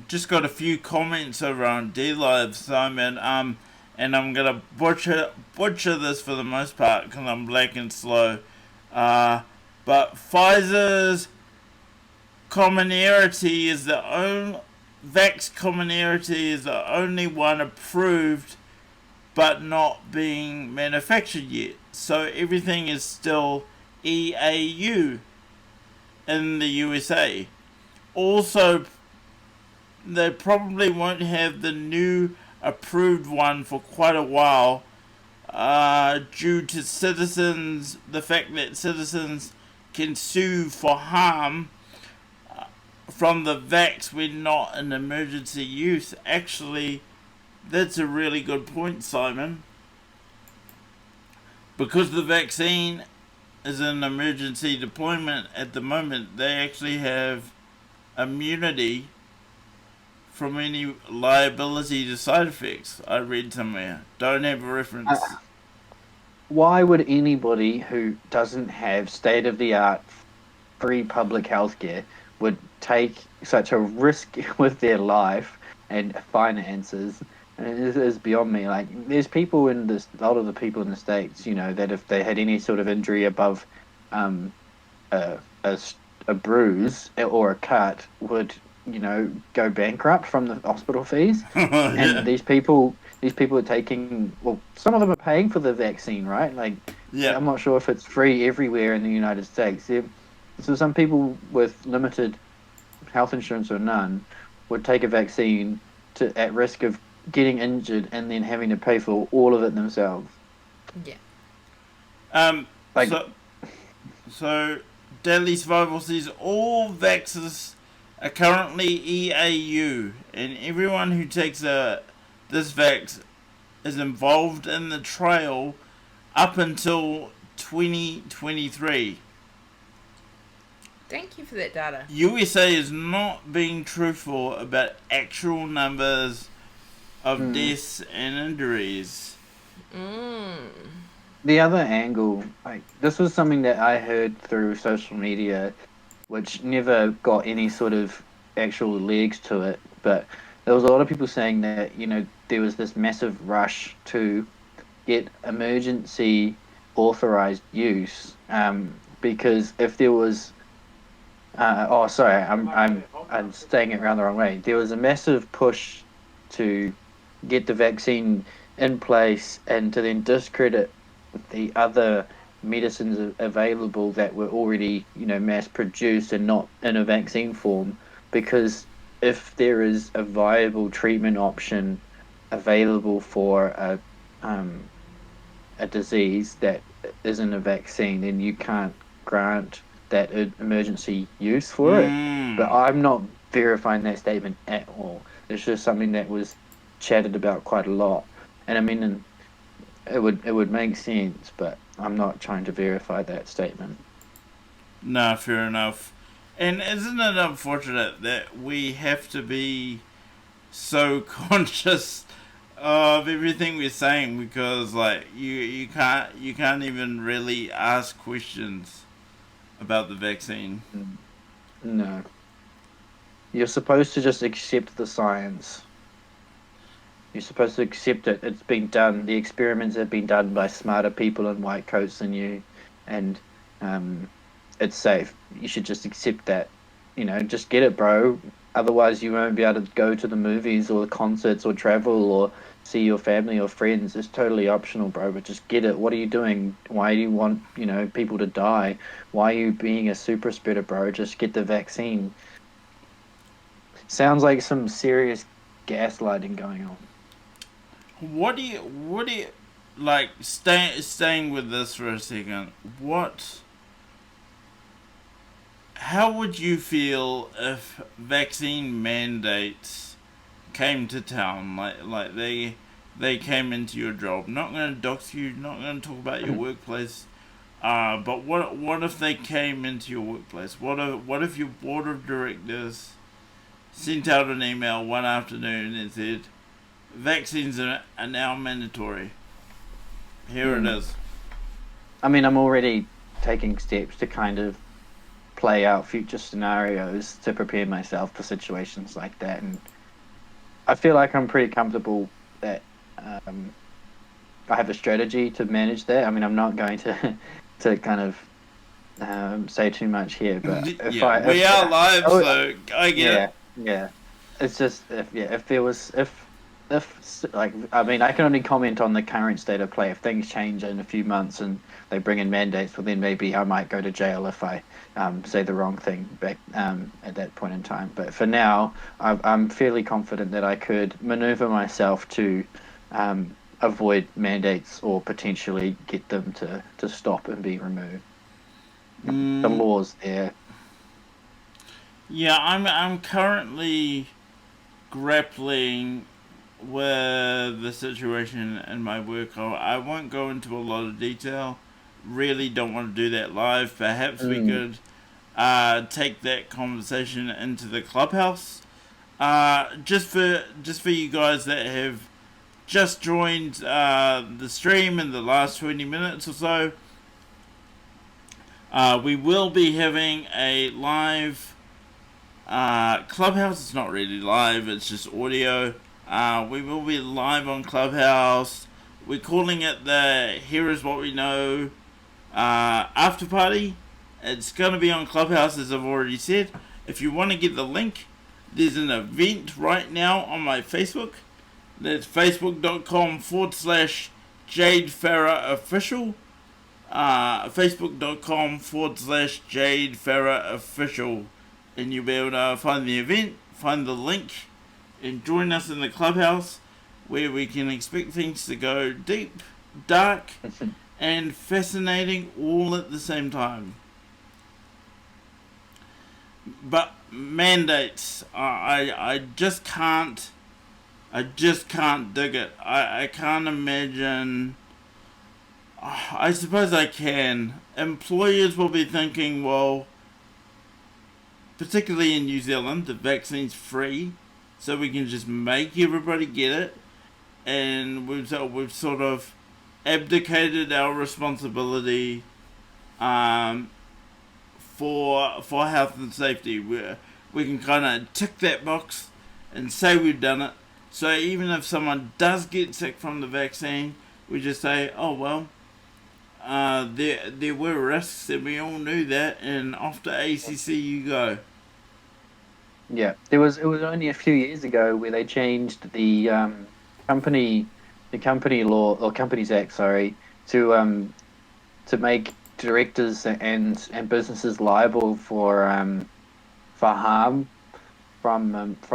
Just got a few comments around D-Live, Simon. And I'm gonna butcher this for the most part because I'm black and slow. But Pfizer's commonality is the only Vax commonality is the only one approved, but not being manufactured yet. So everything is still EAU in the USA. Also, they probably won't have the new approved one for quite a while due to the fact that citizens can sue for harm from the vax when not in emergency use. Actually, that's a really good point, Simon. Because the vaccine is in emergency deployment at the moment, they actually have immunity from any liability to side effects. I read somewhere. Don't have a reference. Why would anybody who doesn't have state-of-the-art free public healthcare would take such a risk with their life and finances? And it is beyond me. Like, there's people in this, a lot of the people in the States, you know, that if they had any sort of injury above a bruise or a cut would, you know, go bankrupt from the hospital fees. Yeah. And these people are taking, well, some of them are paying for the vaccine, right? Like, Yeah. I'm not sure if it's free everywhere in the United States. So some people with limited health insurance or none would take a vaccine at risk of getting injured and then having to pay for all of it themselves. Yeah. So Deadly Survival says all vaxxers are currently EAU, and everyone who takes this vax is involved in the trial up until 2023. Thank you for that data. USA is not being truthful about actual numbers of deaths and injuries. The other angle, like this was something that I heard through social media, which never got any sort of actual legs to it, but there was a lot of people saying that, there was this massive rush to get emergency authorized use, because if there was sorry, I'm saying it around the wrong way. There was a massive push to get the vaccine in place and to then discredit the other medicines available that were already, mass produced and not in a vaccine form. Because if there is a viable treatment option available for a disease that isn't a vaccine, then you can't grant that emergency use for it. But I'm not verifying that statement at all. It's just something that was chatted about quite a lot, and I mean, it would make sense, but I'm not trying to verify that statement. Nah, fair enough. And isn't it unfortunate that we have to be so conscious of everything we're saying, because like you can't even really ask questions about the vaccine. No. You're supposed to just accept the science. You're supposed to accept it. It's been done. The experiments have been done by smarter people in white coats than you, and it's safe. You should just accept that. Just get it, bro. Otherwise, you won't be able to go to the movies or the concerts or travel or see your family or friends. It's totally optional, bro, but just get it. What are you doing? Why do you want, people to die? Why are you being a super spreader, bro? Just get the vaccine. Sounds like some serious gaslighting going on. What do you like, staying with this for a second, how would you feel if vaccine mandates came to town, like they came into your job? Not going to dox you, not going to talk about your workplace, but what if they came into your workplace? What if your board of directors sent out an email one afternoon and said, vaccines are now mandatory. Here it is. I mean, I'm already taking steps to kind of play out future scenarios to prepare myself for situations like that, and I feel like I'm pretty comfortable that I have a strategy to manage that. I mean, I'm not going to kind of say too much here, but we are live, so I get it. Yeah. It's just if there was like, I mean, I can only comment on the current state of play. If things change in a few months and they bring in mandates, well, then maybe I might go to jail if I say the wrong thing back at that point in time. But for now, I'm fairly confident that I could maneuver myself to avoid mandates or potentially get them to stop and be removed. The law's there. Yeah, I'm currently grappling with the situation in my work. I won't go into a lot of detail. Really don't want to do that live. Perhaps we could take that conversation into the clubhouse. Just for you guys that have just joined the stream in the last 20 minutes or so, we will be having a live Clubhouse. It's not really live, it's just audio. We will be live on Clubhouse. We're calling it the Here Is What We Know after party. It's going to be on Clubhouse, as I've already said. If you want to get the link, there's an event right now on my Facebook. That's facebook.com/Jade Farah Official. Facebook.com/Jade Farah Official. And you'll be able to find the event, find the link, and join us in the clubhouse, where we can expect things to go deep, dark, and fascinating all at the same time. But mandates, I just can't. I just can't dig it. I can't imagine. I suppose I can. Employers will be thinking, well, particularly in New Zealand, the vaccine's free, so we can just make everybody get it, and we've sort of abdicated our responsibility um, for health and safety. We can kind of tick that box and say we've done it. So even if someone does get sick from the vaccine, we just say, oh well, there were risks and we all knew that, and off to ACC you go. Yeah, it was only a few years ago where they changed the company the company law or Companies Act, sorry, to make directors and businesses liable for harm from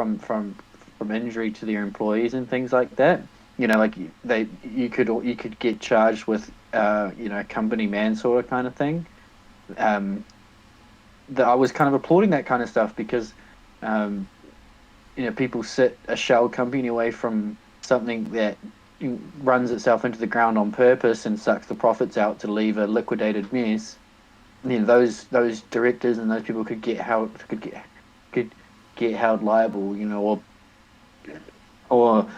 injury to their employees and things like that. Like you could get charged with company manslaughter kind of thing. Um, that I was kind of applauding that kind of stuff because um, people sit a shell company away from something that runs itself into the ground on purpose and sucks the profits out to leave a liquidated mess. Those directors and those people could get held liable, or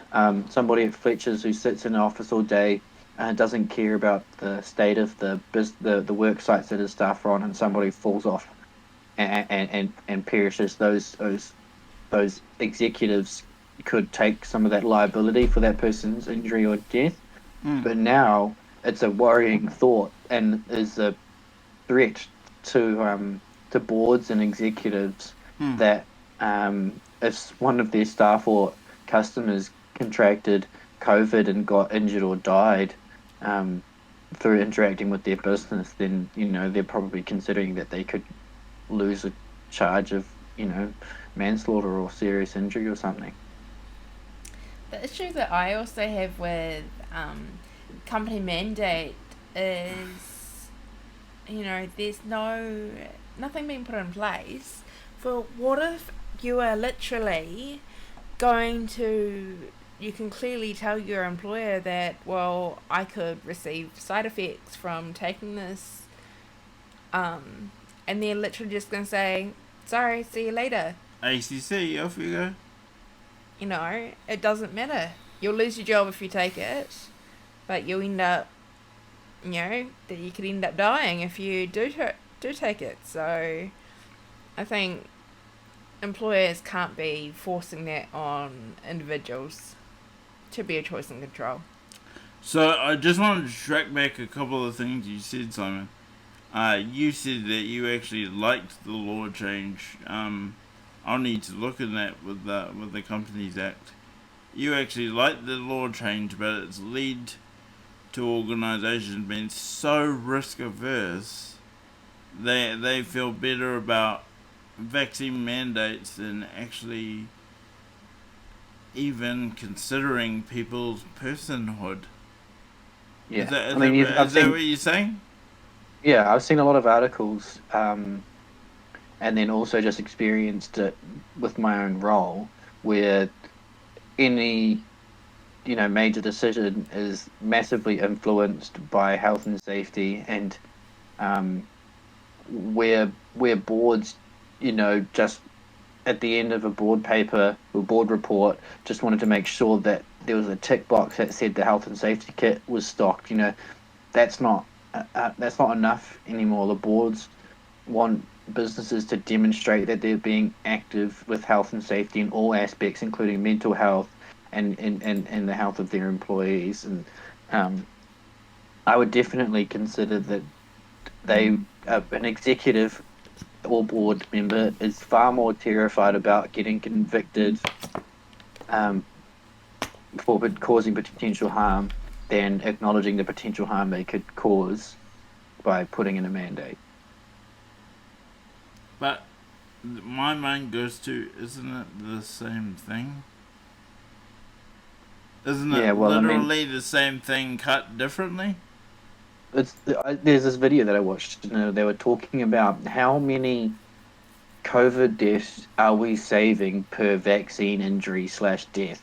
somebody at Fletcher's who sits in an office all day and doesn't care about the state of the work sites that his staff are on, and somebody falls off and perishes. Those executives could take some of that liability for that person's injury or death. But now it's a worrying thought and is a threat to boards and executives that if one of their staff or customers contracted COVID and got injured or died through interacting with their business, then they're probably considering that they could lose a charge of manslaughter or serious injury or something. The issue that I also have with company mandate is, there's nothing being put in place for what if you are literally going to. You can clearly tell your employer that, well, I could receive side effects from taking this, and they're literally just going to say, sorry, see you later. ACC, off you go. It doesn't matter. You'll lose your job if you take it, but you'll end up, that you could end up dying if you do take it. So I think employers can't be forcing that on individuals to be a choice and control. So I just wanted to track back a couple of things you said, Simon. You said that you actually liked the law change. I'll need to look at that with the Companies Act. You actually like the law change, but it's led to organisations being so risk averse they feel better about vaccine mandates than actually even considering people's personhood. Yeah, Is that what you're saying? Yeah, I've seen a lot of articles, and then also just experienced it with my own role, where any major decision is massively influenced by health and safety, and where boards, just at the end of a board paper or board report, just wanted to make sure that there was a tick box that said the health and safety kit was stocked. That's not enough anymore. The boards want businesses to demonstrate that they're being active with health and safety in all aspects, including mental health and the health of their employees. And I would definitely consider that an executive or board member is far more terrified about getting convicted for causing potential harm than acknowledging the potential harm they could cause by putting in a mandate. But my mind goes to, isn't it the same thing? Isn't it literally the same thing cut differently? There's this video that I watched. They were talking about how many COVID deaths are we saving per vaccine injury / death?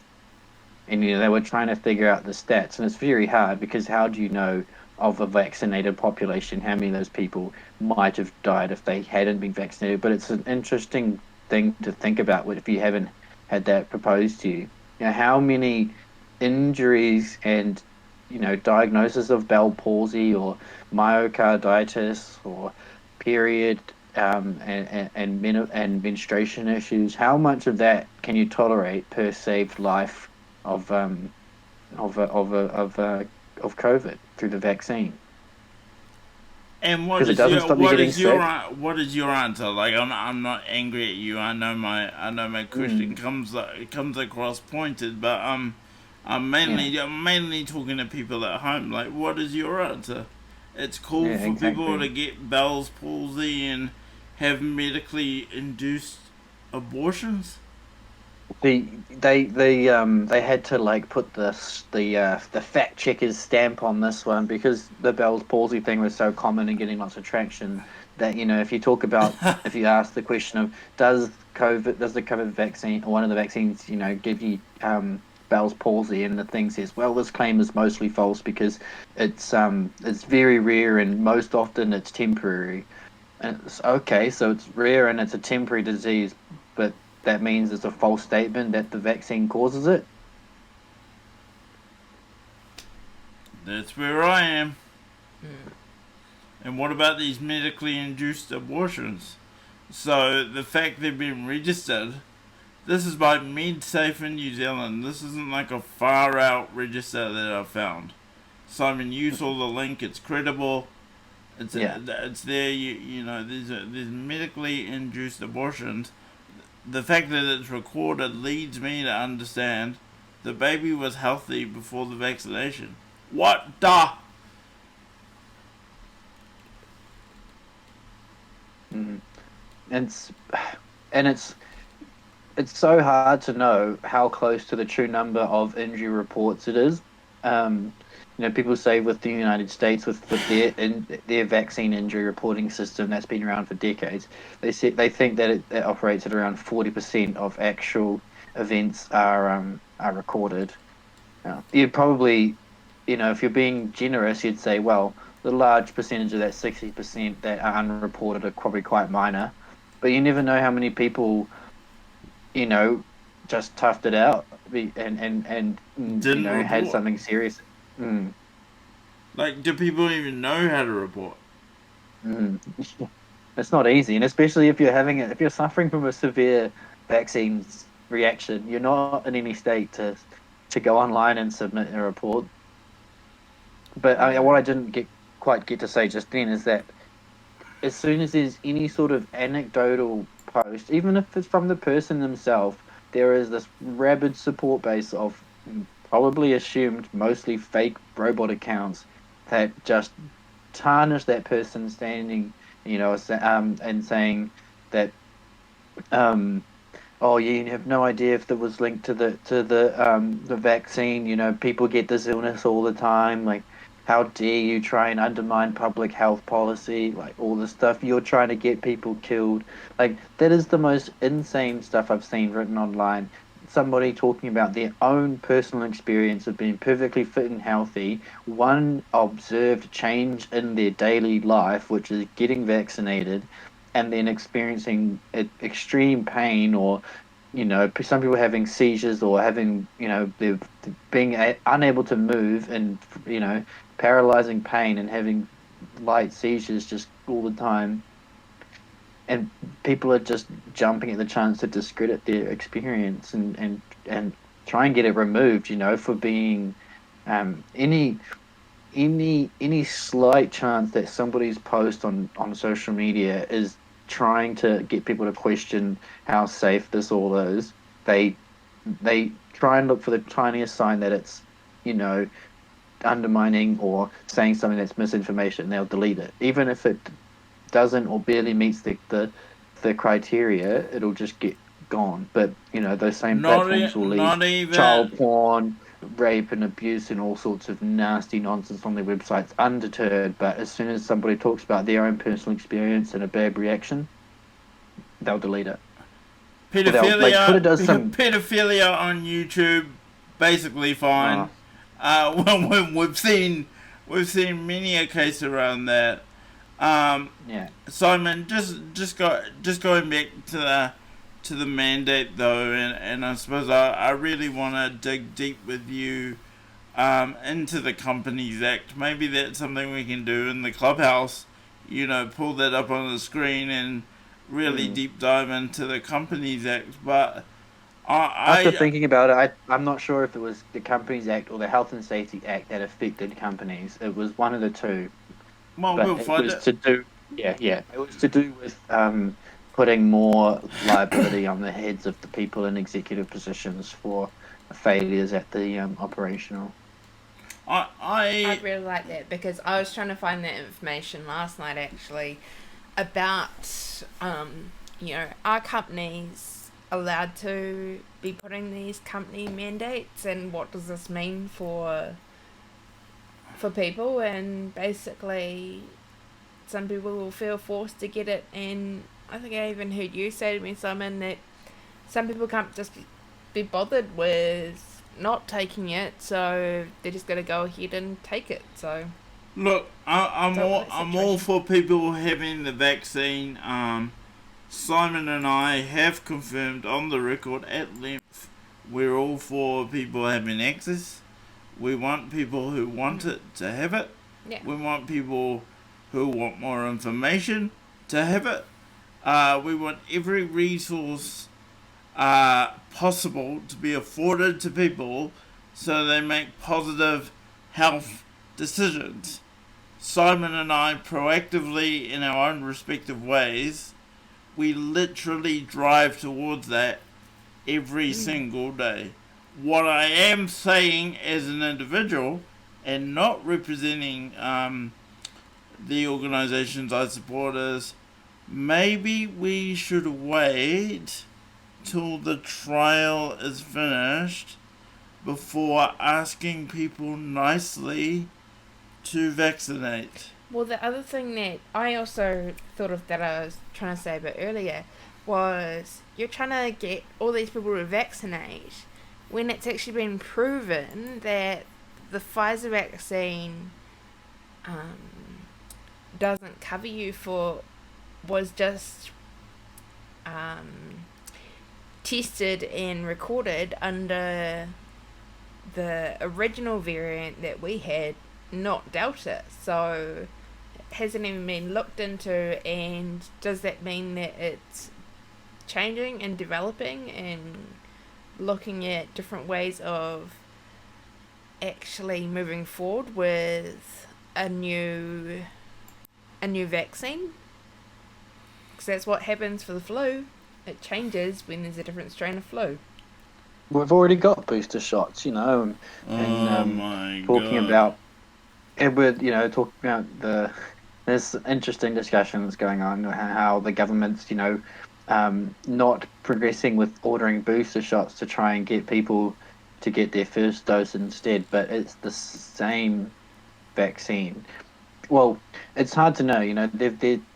And they were trying to figure out the stats, and it's very hard because how do you know of a vaccinated population how many of those people might have died if they hadn't been vaccinated? But it's an interesting thing to think about if you haven't had that proposed to you. How many injuries and diagnosis of Bell palsy or myocarditis or period and menstruation issues, how much of that can you tolerate per saved life of of COVID through the vaccine? And Because it doesn't stop you getting sick. what is your answer? Like, I'm not angry at you. I know my question comes across pointed, but I'm mainly talking to people at home. Like, what is your answer? It's cool for people to get Bell's palsy and have medically induced abortions. They had to like put the fact checkers stamp on this one because the Bell's palsy thing was so common and getting lots of traction that if you talk about if you ask the question of does the COVID vaccine or one of the vaccines give you Bell's palsy, and the thing says, well, this claim is mostly false because it's very rare and most often it's temporary. And it's okay, so it's rare and it's a temporary disease, but that means it's a false statement that the vaccine causes it. That's where I am. And what about these medically induced abortions? So the fact they've been registered, this is by MedSafe in New Zealand. This isn't like a far out register that I found. Simon, you saw the link. It's credible. It's there. There's medically induced abortions. The fact that it's recorded leads me to understand the baby was healthy before the vaccination. What the? And it's so hard to know how close to the true number of injury reports it is. People say with the United States, with their vaccine injury reporting system that's been around for decades, they think that it operates at around 40% of actual events are recorded. You'd probably, if you're being generous, you'd say, well, the large percentage of that 60% that are unreported are probably quite minor, but you never know how many people, just toughed it out and had something serious. Like, do people even know how to report? It's not easy, and especially if you're suffering from a severe vaccine reaction, you're not in any state to go online and submit a report. But what I didn't quite get to say just then is that as soon as there's any sort of anecdotal post, even if it's from the person themselves, there is this rabid support base of probably assumed mostly fake robot accounts that just tarnish that person standing, and saying that, oh, you have no idea if there was linked to the vaccine. People get this illness all the time. Like, how dare you try and undermine public health policy? Like, all this stuff. You're trying to get people killed. Like, that is the most insane stuff I've seen written online. Somebody talking about their own personal experience of being perfectly fit and healthy, one observed change in their daily life, which is getting vaccinated, and then experiencing extreme pain, or some people having seizures, or having they're being unable to move, and paralyzing pain, and having light seizures just all the time. And people are just jumping at the chance to discredit their experience and try and get it removed, for being any slight chance that somebody's post on social media is trying to get people to question how safe this all is. They try and look for the tiniest sign that it's undermining or saying something that's misinformation. They'll delete it, even if it doesn't or barely meets the criteria. It'll just get gone. But those same platforms will leave child porn, rape and abuse and all sorts of nasty nonsense on their websites undeterred. But as soon as somebody talks about their own personal experience and a bad reaction, they'll delete it. Twitter does some pedophilia on YouTube, basically fine. When we've seen many a case around that. Simon, just going back to the mandate though, and I suppose I really want to dig deep with you into the Companies Act. Maybe that's something we can do in the clubhouse. Pull that up on the screen and really deep dive into the Companies Act. But after thinking about it, I'm not sure if it was the Companies Act or the Health and Safety Act that affected companies. It was one of the two. Well, we'll find it. It was to do with putting more liability on the heads of the people in executive positions for failures at the operational. I'd really like that, because I was trying to find that information last night actually about are companies allowed to be putting these company mandates, and what does this mean for people, and basically some people will feel forced to get it, and I think I even heard you say to me, Simon, that some people can't just be bothered with not taking it, so they're just going to go ahead and take it. So look, I'm all for people having the vaccine. Simon and I have confirmed on the record at length we're all for people having access. We want people who want it to have it. Yeah. We want people who want more information to have it. We want every resource possible to be afforded to people so they make positive health decisions. Simon and I, proactively in our own respective ways, we literally drive towards that every single day. What I am saying as an individual, and not representing the organisations I support, is maybe we should wait till the trial is finished before asking people nicely to vaccinate. Well, the other thing that I also thought of that I was trying to say a bit earlier was you're trying to get all these people to vaccinate when it's actually been proven that the Pfizer vaccine doesn't cover you was just tested and recorded under the original variant that we had, not Delta. So it hasn't even been looked into, and does that mean that it's changing and developing and looking at different ways of actually moving forward with a new vaccine? Because that's what happens for the flu. It changes when there's a different strain of flu. We've already got booster shots, talking about there's interesting discussions going on how the government's, not progressing with ordering booster shots to try and get people to get their first dose instead, but it's the same vaccine. Well, it's hard to know,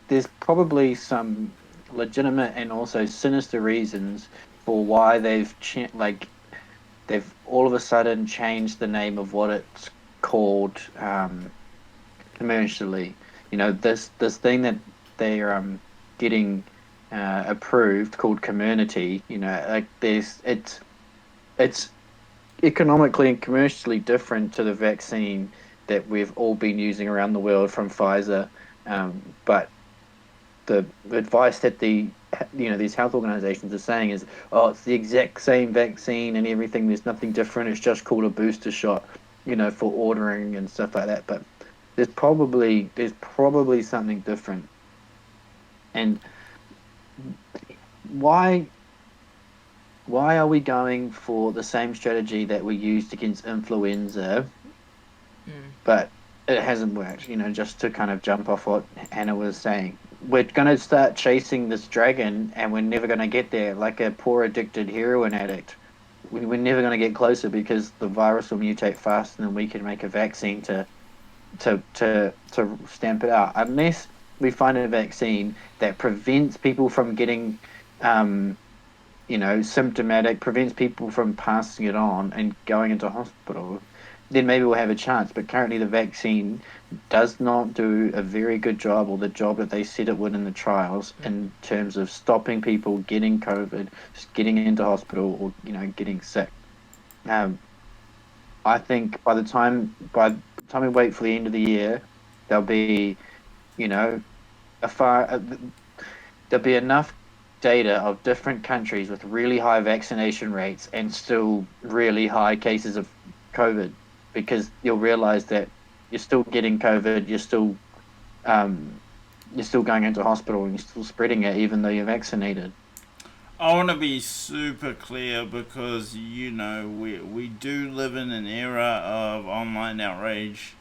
there's probably some legitimate and also sinister reasons for why they've all of a sudden changed the name of what it's called commercially. This thing that they're getting approved called Community. It's economically and commercially different to the vaccine that we've all been using around the world from Pfizer, but the advice that these health organizations are saying is, it's the exact same vaccine and everything, there's nothing different, it's just called a booster shot, for ordering and stuff like that. But there's probably something different. And why are we going for the same strategy that we used against influenza, but it hasn't worked? Just to kind of jump off what Hannah was saying, we're going to start chasing this dragon and we're never going to get there, like a poor addicted heroin addict. We're never going to get closer because the virus will mutate faster than we can make a vaccine to stamp it out. Unless we find a vaccine that prevents people from getting symptomatic, prevents people from passing it on and going into hospital, then maybe we'll have a chance. But currently, the vaccine does not do a very good job, or the job that they said it would in the trials, in terms of stopping people getting COVID, just getting into hospital, or getting sick. I think by the time we wait for the end of the year, there'll be, you know, a far there'll be enough data of different countries with really high vaccination rates and still really high cases of COVID, because you'll realize that you're still getting COVID, you're still going into hospital, and you're still spreading it even though you're vaccinated. I want to be super clear because, we do live in an era of online outrage.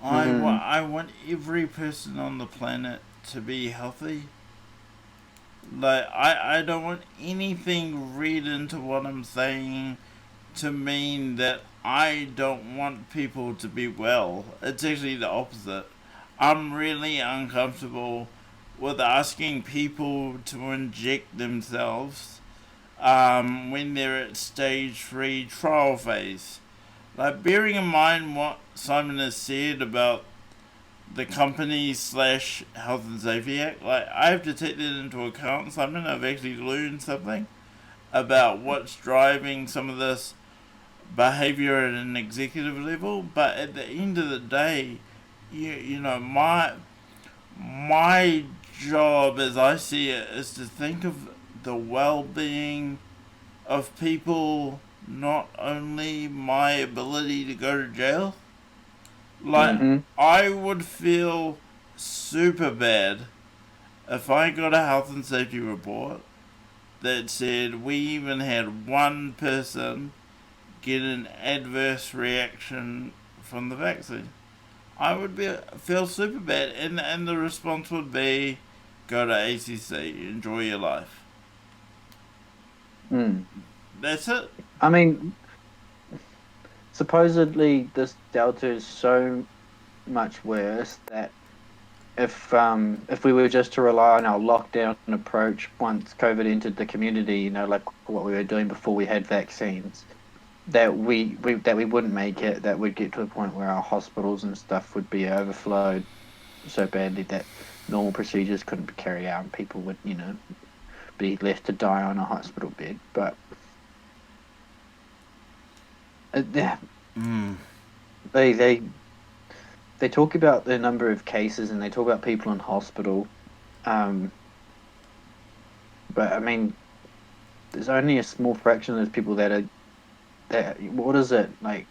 I want every person on the planet to be healthy. Like, I don't want anything read into what I'm saying to mean that I don't want people to be well. It's actually the opposite. I'm really uncomfortable with asking people to inject themselves when they're at stage 3 trial phase. Like, bearing in mind what Simon has said about the company slash Health and Safety Act, like, I have to take that into account, Simon. I've actually learned something about what's driving some of this behavior at an executive level, but at the end of the day, my job, as I see it, is to think of the well-being of people, not only my ability to go to jail. Like, I would feel super bad if I got a health and safety report that said we even had one person get an adverse reaction from the vaccine. I would feel super bad, and the response would be, go to ACC, enjoy your life. That's it. I mean, supposedly this Delta is so much worse that if we were just to rely on our lockdown approach once COVID entered the community, like what we were doing before we had vaccines, that we wouldn't make it. That we'd get to a point where our hospitals and stuff would be overflowed so badly that normal procedures couldn't be carried out, and people would, be left to die on a hospital bed. But they talk about the number of cases, and they talk about people in hospital, but I mean, there's only a small fraction of those people that what is it, like,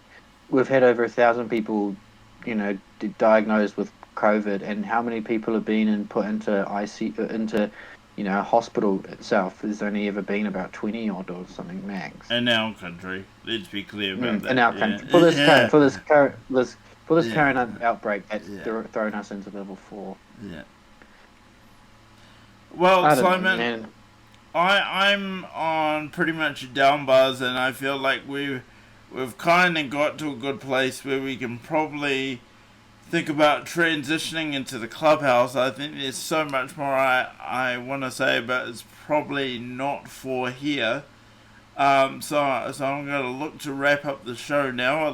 we've had over 1,000 people diagnosed with COVID, and how many people have been put into hospital itself? There's only ever been about 20 odd or something max in our country. Let's be clear about that. In our country, for this current outbreak that's thrown us into level 4. Well, Simon, I'm on pretty much a down buzz, and I feel like we've kind of got to a good place where we can probably think about transitioning into the clubhouse. I think there's so much more I want to say, but it's probably not for here. So I'm going to look to wrap up the show now.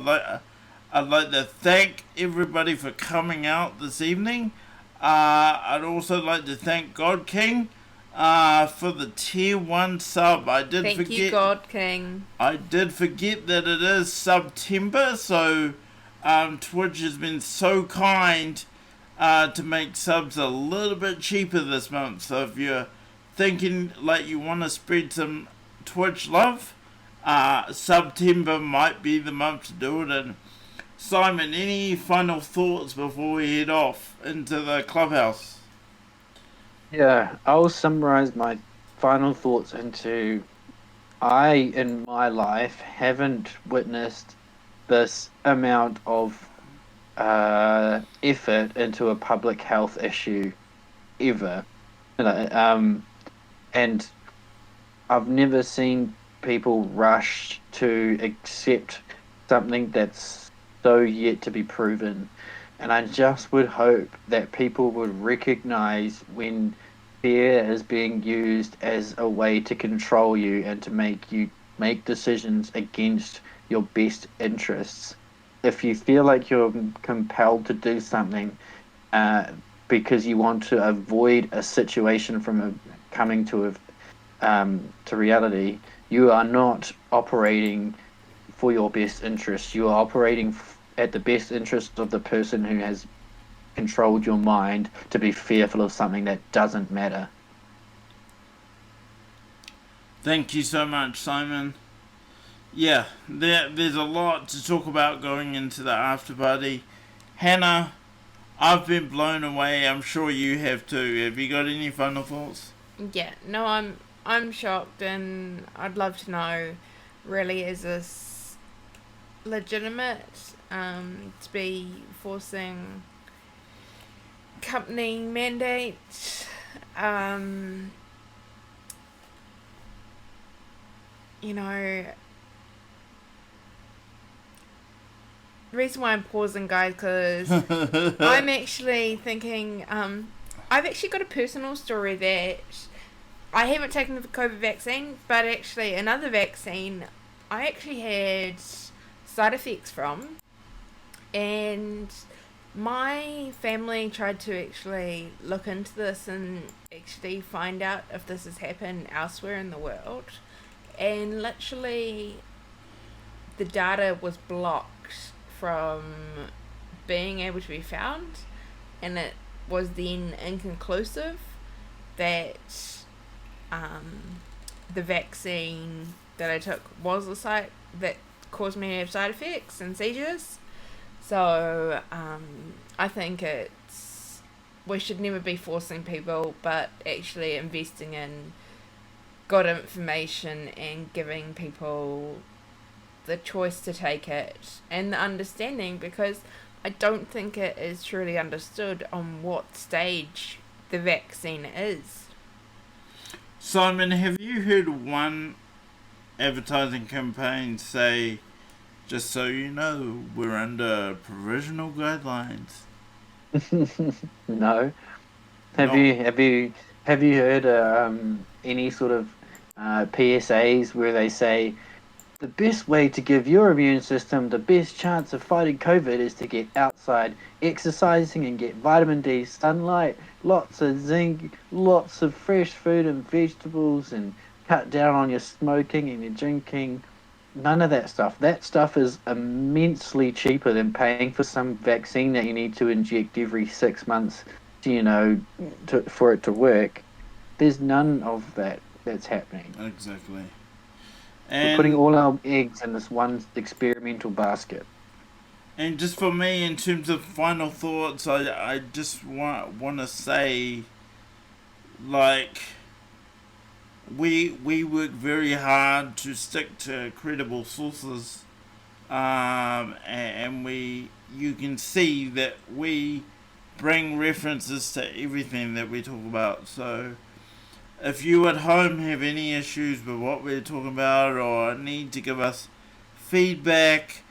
I'd like to thank everybody for coming out this evening. I'd also like to thank God King for the tier 1 sub. Thank you, God King. I did forget that it is September, so Twitch has been so kind to make subs a little bit cheaper this month. So if you're thinking like you want to spread some Twitch love, September might be the month to do it. And Simon, any final thoughts before we head off into the clubhouse? Yeah, I'll summarize my final thoughts into, I, in my life, haven't witnessed this amount of effort into a public health issue ever. And I've never seen people rush to accept something that's so yet to be proven. And I just would hope that people would recognize when fear is being used as a way to control you and to make you make decisions against your best interests. If you feel like you're compelled to do something because you want to avoid a situation from coming to reality, you are not operating for your best interest. You are operating at the best interest of the person who has controlled your mind to be fearful of something that doesn't matter. Thank you so much, Simon. Yeah, there's a lot to talk about going into the after party. Hannah, I've been blown away. I'm sure you have too. Have you got any final thoughts? Yeah, no, I'm shocked, and I'd love to know, really, is this legitimate to be forcing company mandates? You know, the reason why I'm pausing, guys, because I'm actually thinking, I've actually got a personal story that I haven't taken the COVID vaccine, but actually another vaccine I actually had side effects from, and my family tried to actually look into this and actually find out if this has happened elsewhere in the world, and literally the data was blocked from being able to be found, and it was then inconclusive that the vaccine that I took was a site that caused me to have side effects and seizures. So I think we should never be forcing people, but actually investing in good information and giving people the choice to take it and the understanding, because I don't think it is truly understood on what stage the vaccine is. Simon, have you heard one advertising campaign say, just so you know, we're under provisional guidelines? No. No. Have you heard any sort of PSAs where they say the best way to give your immune system the best chance of fighting COVID is to get outside exercising and get vitamin D, sunlight, lots of zinc, lots of fresh fruit and vegetables, and cut down on your smoking and your drinking? None of that stuff. That stuff is immensely cheaper than paying for some vaccine that you need to inject every 6 months, for it to work. There's none of that that's happening. Exactly. We're putting all our eggs in this one experimental basket. And just for me, in terms of final thoughts, I just want to say, like, we work very hard to stick to credible sources, and you can see that we bring references to everything that we talk about. So if you at home have any issues with what we're talking about or need to give us feedback,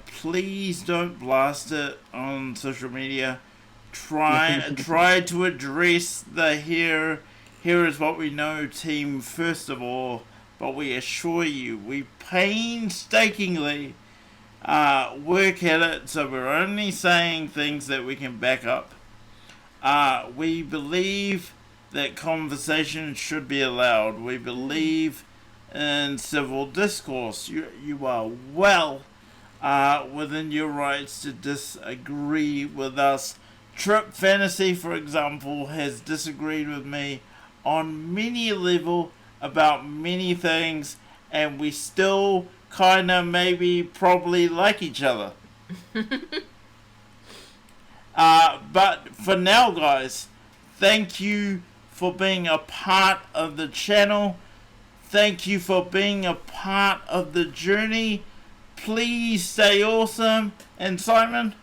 please don't blast it on social media. Try to address the here is what we know team first of all, but we assure you we painstakingly work at it, so we're only saying things that we can back up. We believe that conversation should be allowed. We believe in civil discourse. You are well within your rights to disagree with us. Trip Fantasy, for example, has disagreed with me on many level about many things, and we still kind of maybe probably like each other. But for now, guys, thank you for being a part of the channel. Thank you for being a part of the journey. Please stay awesome. And Simon?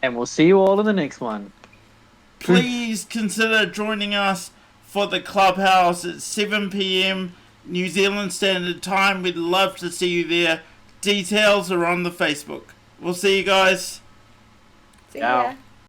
And we'll see you all in the next one. Please consider joining us for the clubhouse at 7 p.m. New Zealand Standard Time. We'd love to see you there. Details are on the Facebook. We'll see you guys. See ya.